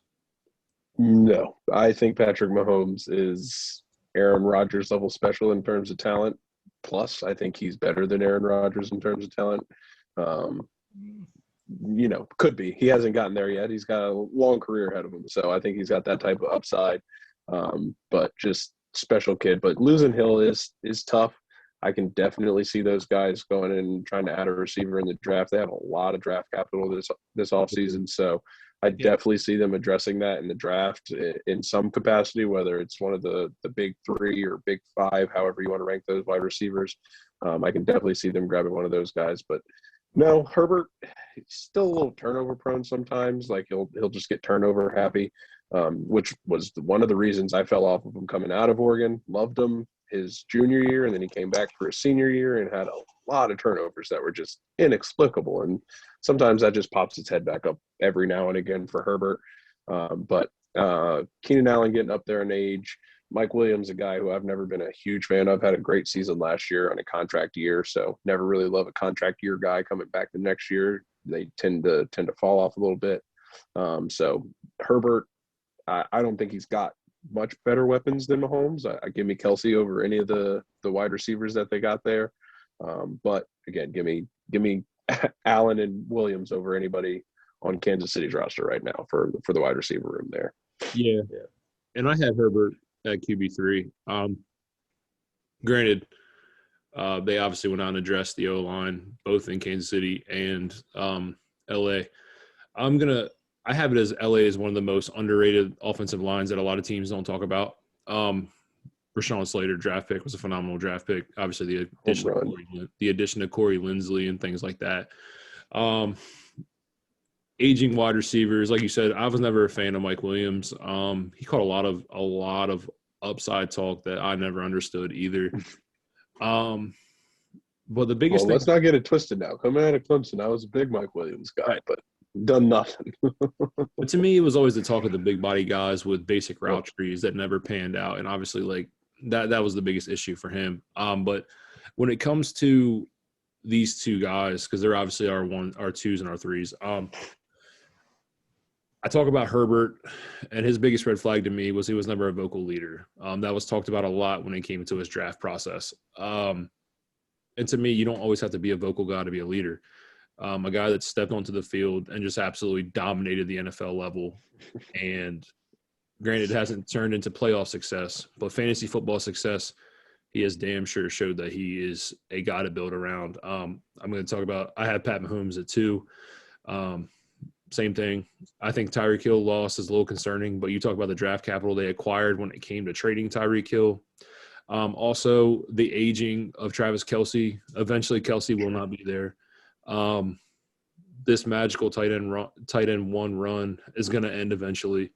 S3: No, I think Patrick Mahomes is Aaron Rodgers level special in terms of talent. Plus, I think he's better than Aaron Rodgers in terms of talent. Could be. He hasn't gotten there yet. He's got a long career ahead of him. So I think he's got that type of upside. But just special kid. But losing Hill is tough. I can definitely see those guys going in and trying to add a receiver in the draft. They have a lot of draft capital this offseason. So I definitely see them addressing that in the draft in some capacity, whether it's one of the big 3 or big 5, however you want to rank those wide receivers. I can definitely see them grabbing one of those guys. But no, Herbert, he's still a little turnover prone sometimes. Like he'll just get turnover happy, which was one of the reasons I fell off of him coming out of Oregon. Loved him his junior year, and then he came back for his senior year and had a lot of turnovers that were just inexplicable. And sometimes that just pops its head back up every now and again for Herbert. But Keenan Allen getting up there in age, Mike Williams, a guy who I've never been a huge fan of, had a great season last year on a contract year. So never really love a contract year guy coming back the next year. They tend to fall off a little bit. So Herbert, I don't think he's got much better weapons than Mahomes. I give me Kelsey over any of the wide receivers that they got there. But again, give me Allen and Williams over anybody on Kansas City's roster right now for the wide receiver room there.
S1: Yeah. And I had Herbert at QB3. Granted, they obviously went out and addressed the O-line, both in Kansas City and LA. I have it as LA is one of the most underrated offensive lines that a lot of teams don't talk about. Rashawn Slater draft pick was a phenomenal draft pick. Obviously, the addition of Corey Linsley and things like that. Aging wide receivers, like you said, I was never a fan of Mike Williams. He caught a lot of upside talk that I never understood either. But the biggest thing,
S3: let's not get it twisted now. Coming out of Clemson, I was a big Mike Williams guy, but done nothing.
S1: But to me, it was always the talk of the big body guys with basic route trees that never panned out, and obviously, like that was the biggest issue for him. But when it comes to these 2 guys, because they're obviously our 2s and our 3s, I talk about Herbert, and his biggest red flag to me was he was never a vocal leader. That was talked about a lot when it came into his draft process. And to me, you don't always have to be a vocal guy to be a leader. A guy that stepped onto the field and just absolutely dominated the NFL level. And granted, it hasn't turned into playoff success, but fantasy football success, he has damn sure showed that he is a guy to build around. I'm going to talk about – I have Pat Mahomes at 2. Same thing. I think Tyreek Hill loss is a little concerning, but you talk about the draft capital they acquired when it came to trading Tyreek Hill. Also, the aging of Travis Kelce. Eventually, Kelce will not be there. This magical tight end 1 run is going to end eventually.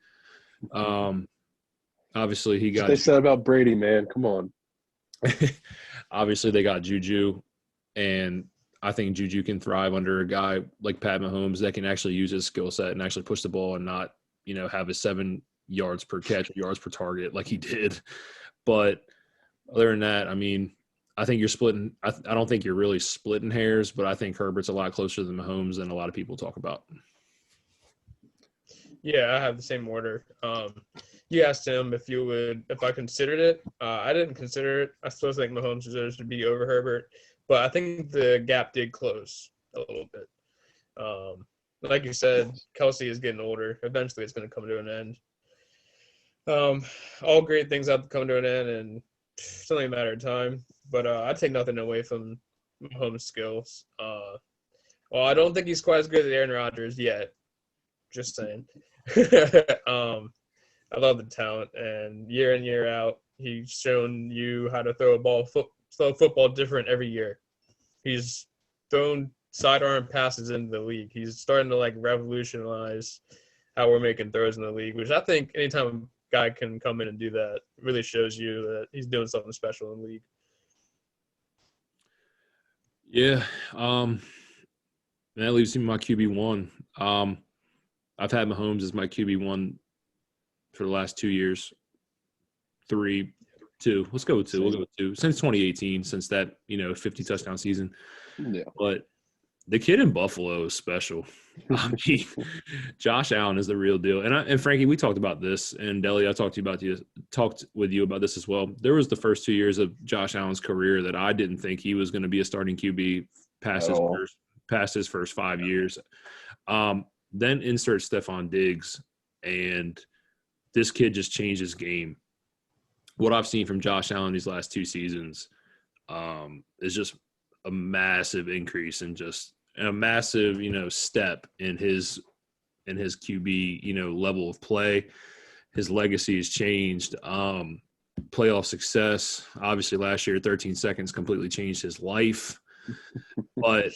S1: Obviously, he got –
S3: They said about Brady, man. Come on.
S1: Obviously, they got Juju, and I think Juju can thrive under a guy like Pat Mahomes that can actually use his skill set and actually push the ball and not, have a 7 yards per catch, yards per target like he did. But other than that, I mean, I think you're splitting. I don't think you're really splitting hairs, but I think Herbert's a lot closer than Mahomes than a lot of people talk about.
S2: Yeah, I have the same order. You asked him if I considered it. I didn't consider it. I still think Mahomes deserves to be over Herbert, but I think the gap did close a little bit. Like you said, Kelsey is getting older. Eventually, it's going to come to an end. All great things have to come to an end, and it's only a matter of time. But I take nothing away from Mahomes' skills. Well, I don't think he's quite as good as Aaron Rodgers yet. Just saying. I love the talent, and year in, year out, he's shown you how to throw football different every year. He's thrown sidearm passes into the league. He's starting to revolutionize how we're making throws in the league, which I think anytime a guy can come in and do that really shows you that he's doing something special in the league.
S1: Yeah. That leaves me my QB1. I've had Mahomes as my QB1 for the last 2 years. 2. Let's go with 2. We'll go with 2. Since 2018, since that, 50 touchdown season.
S3: Yeah.
S1: But the kid in Buffalo is special. I mean, Josh Allen is the real deal. And Frankie, we talked about this, and Deli, I talked with you about this as well. There was the first 2 years of Josh Allen's career that I didn't think he was going to be a starting QB past his first 5 years. Then insert Stephon Diggs, and this kid just changed his game. What I've seen from Josh Allen these last 2 seasons is just a massive increase and just a massive, step in his QB, level of play. His legacy has changed. Playoff success, obviously last year, 13 seconds completely changed his life. But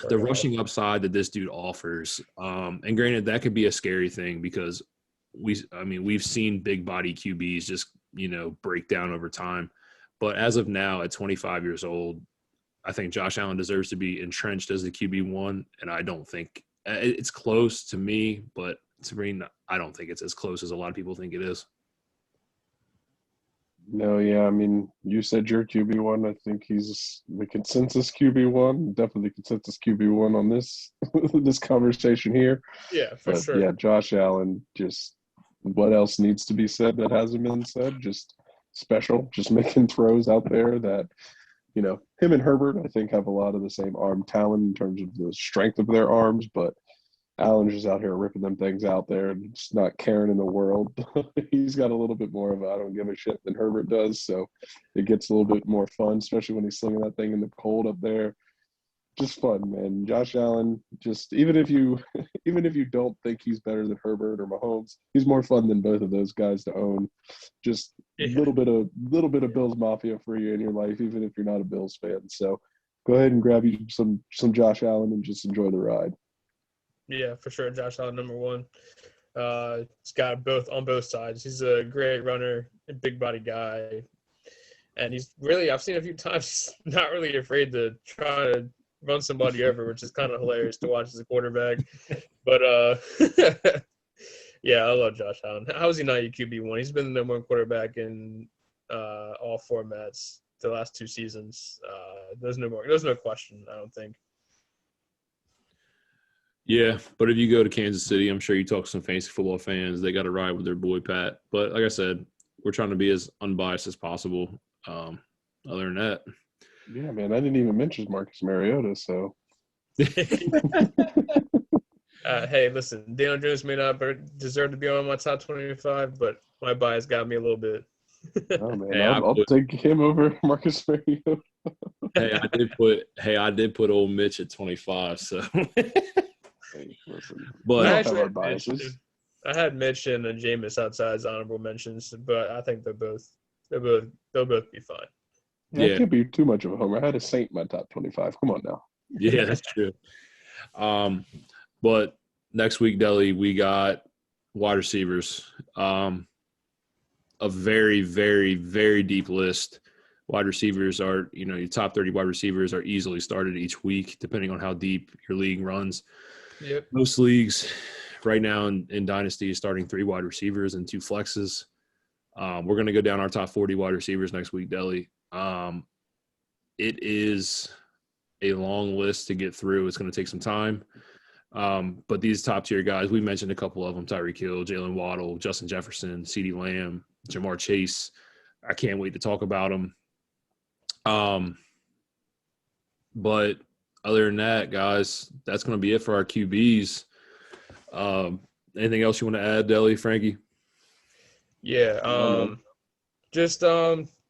S1: the rushing upside that this dude offers, and granted, that could be a scary thing because we've seen big body QBs just, break down over time. But as of now, at 25 years old, I think Josh Allen deserves to be entrenched as the QB1, and I don't think it's close to me, but I don't think it's as close as a lot of people think it is.
S3: No, yeah, you said your QB1. I think he's the consensus QB1, definitely consensus QB1 on this this conversation here.
S2: Yeah, for sure.
S3: Yeah, Josh Allen, just what else needs to be said that hasn't been said? Just special, just making throws out there that, him and Herbert, I think, have a lot of the same arm talent in terms of the strength of their arms, but Allen's just out here ripping them things out there and just not caring in the world. He's got a little bit more of a I don't give a shit than Herbert does, so it gets a little bit more fun, especially when he's slinging that thing in the cold up there. Just fun, man. Josh Allen, just even if you don't think he's better than Herbert or Mahomes, he's more fun than both of those guys to own. Just a little bit of Bills Mafia for you in your life, even if you're not a Bills fan. So go ahead and grab you some Josh Allen and just enjoy the ride.
S2: Yeah, for sure. Josh Allen, number 1. He's got both on both sides. He's a great runner, a big body guy. And he's really, I've seen a few times, he's not really afraid to try to run somebody over, which is kind of hilarious to watch as a quarterback. But, yeah, I love Josh Allen. How is he not your QB1? He's been the number 1 quarterback in all formats the last 2 seasons. There's no question, I don't think.
S1: Yeah, but if you go to Kansas City, I'm sure you talk to some fantasy football fans. They got to ride with their boy Pat. But like I said, we're trying to be as unbiased as possible. Other than that,
S3: yeah, man, I didn't even mention Marcus Mariota. So,
S2: hey, listen, Daniel Jones may not deserve to be on my top 25, but my bias got me a little bit.
S3: Oh man, I'll take him over Marcus Mariota.
S1: I did put old Mitch at 25. So.
S3: Listen,
S1: but
S2: I had Mitch and Jameis outside as honorable mentions, but I think they'll both be fine.
S3: Yeah, it can't be too much of a homer. I had a Saint in my top 25. Come on now.
S1: Yeah, that's true. But next week, Deli, we got wide receivers. A very, very, very deep list. Wide receivers are, your top 30 wide receivers are easily started each week, depending on how deep your league runs.
S2: Yep.
S1: Most leagues right now in Dynasty is starting 3 wide receivers and 2 flexes. We're going to go down our top 40 wide receivers next week, Deli. It is a long list to get through. It's going to take some time. But these top-tier guys, we mentioned a couple of them, Tyreek Hill, Jalen Waddle, Justin Jefferson, CeeDee Lamb, Jamar Chase. I can't wait to talk about them. But other than that, guys, that's going to be it for our QBs. Anything else you want to add, Deli, Frankie?
S2: Yeah. Just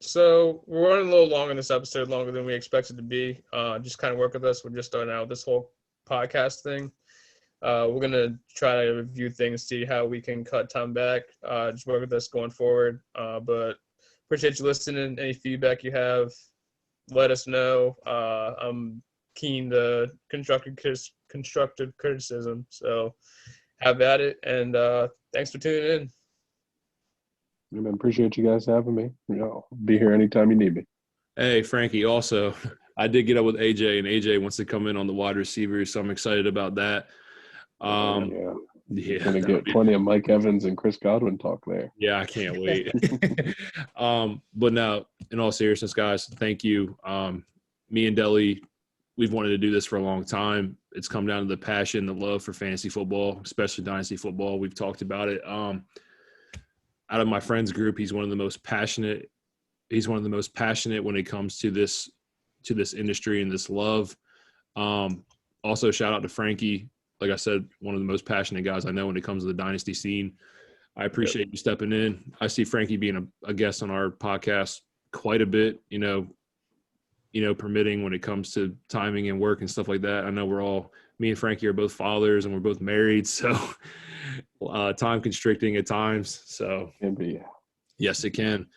S2: So we're running a little long on this episode, longer than we expected to be. Just kind of work with us. We're just starting out this whole podcast thing. We're gonna try to review things, see how we can cut time back. Just work with us going forward. But appreciate you listening. Any feedback you have, let us know. I'm keen to constructive criticism. So have at it, and thanks for tuning in.
S3: I appreciate you guys having me. I'll be here anytime you need me.
S1: Hey, Frankie, also, I did get up with AJ, and AJ wants to come in on the wide receivers, so I'm excited about that.
S3: Yeah. Gonna get plenty of Mike Evans and Chris Godwin talk there.
S1: Yeah, I can't wait. But now, in all seriousness, guys, thank you. Me and Deli, we've wanted to do this for a long time. It's come down to the passion, the love for fantasy football, especially Dynasty football. We've talked about it. Out of my friends group, he's one of the most passionate. He's one of the most passionate when it comes to this industry and this love. Also, shout out to Frankie. Like I said, one of the most passionate guys I know when it comes to the Dynasty scene. I appreciate you stepping in. I see Frankie being a guest on our podcast quite a bit, permitting when it comes to timing and work and stuff like that. I know me and Frankie are both fathers and we're both married, so time constricting at times. So
S3: Can be.
S1: Yes, it can.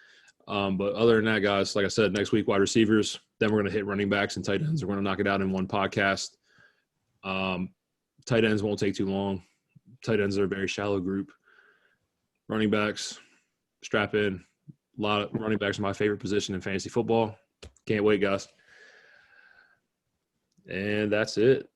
S1: But other than that, guys, like I said, next week, wide receivers. Then we're going to hit running backs and tight ends. We're going to knock it out in one podcast. Tight ends won't take too long. Tight ends are a very shallow group. Running backs, strap in. A lot of running backs are my favorite position in fantasy football. Can't wait, guys. And that's it.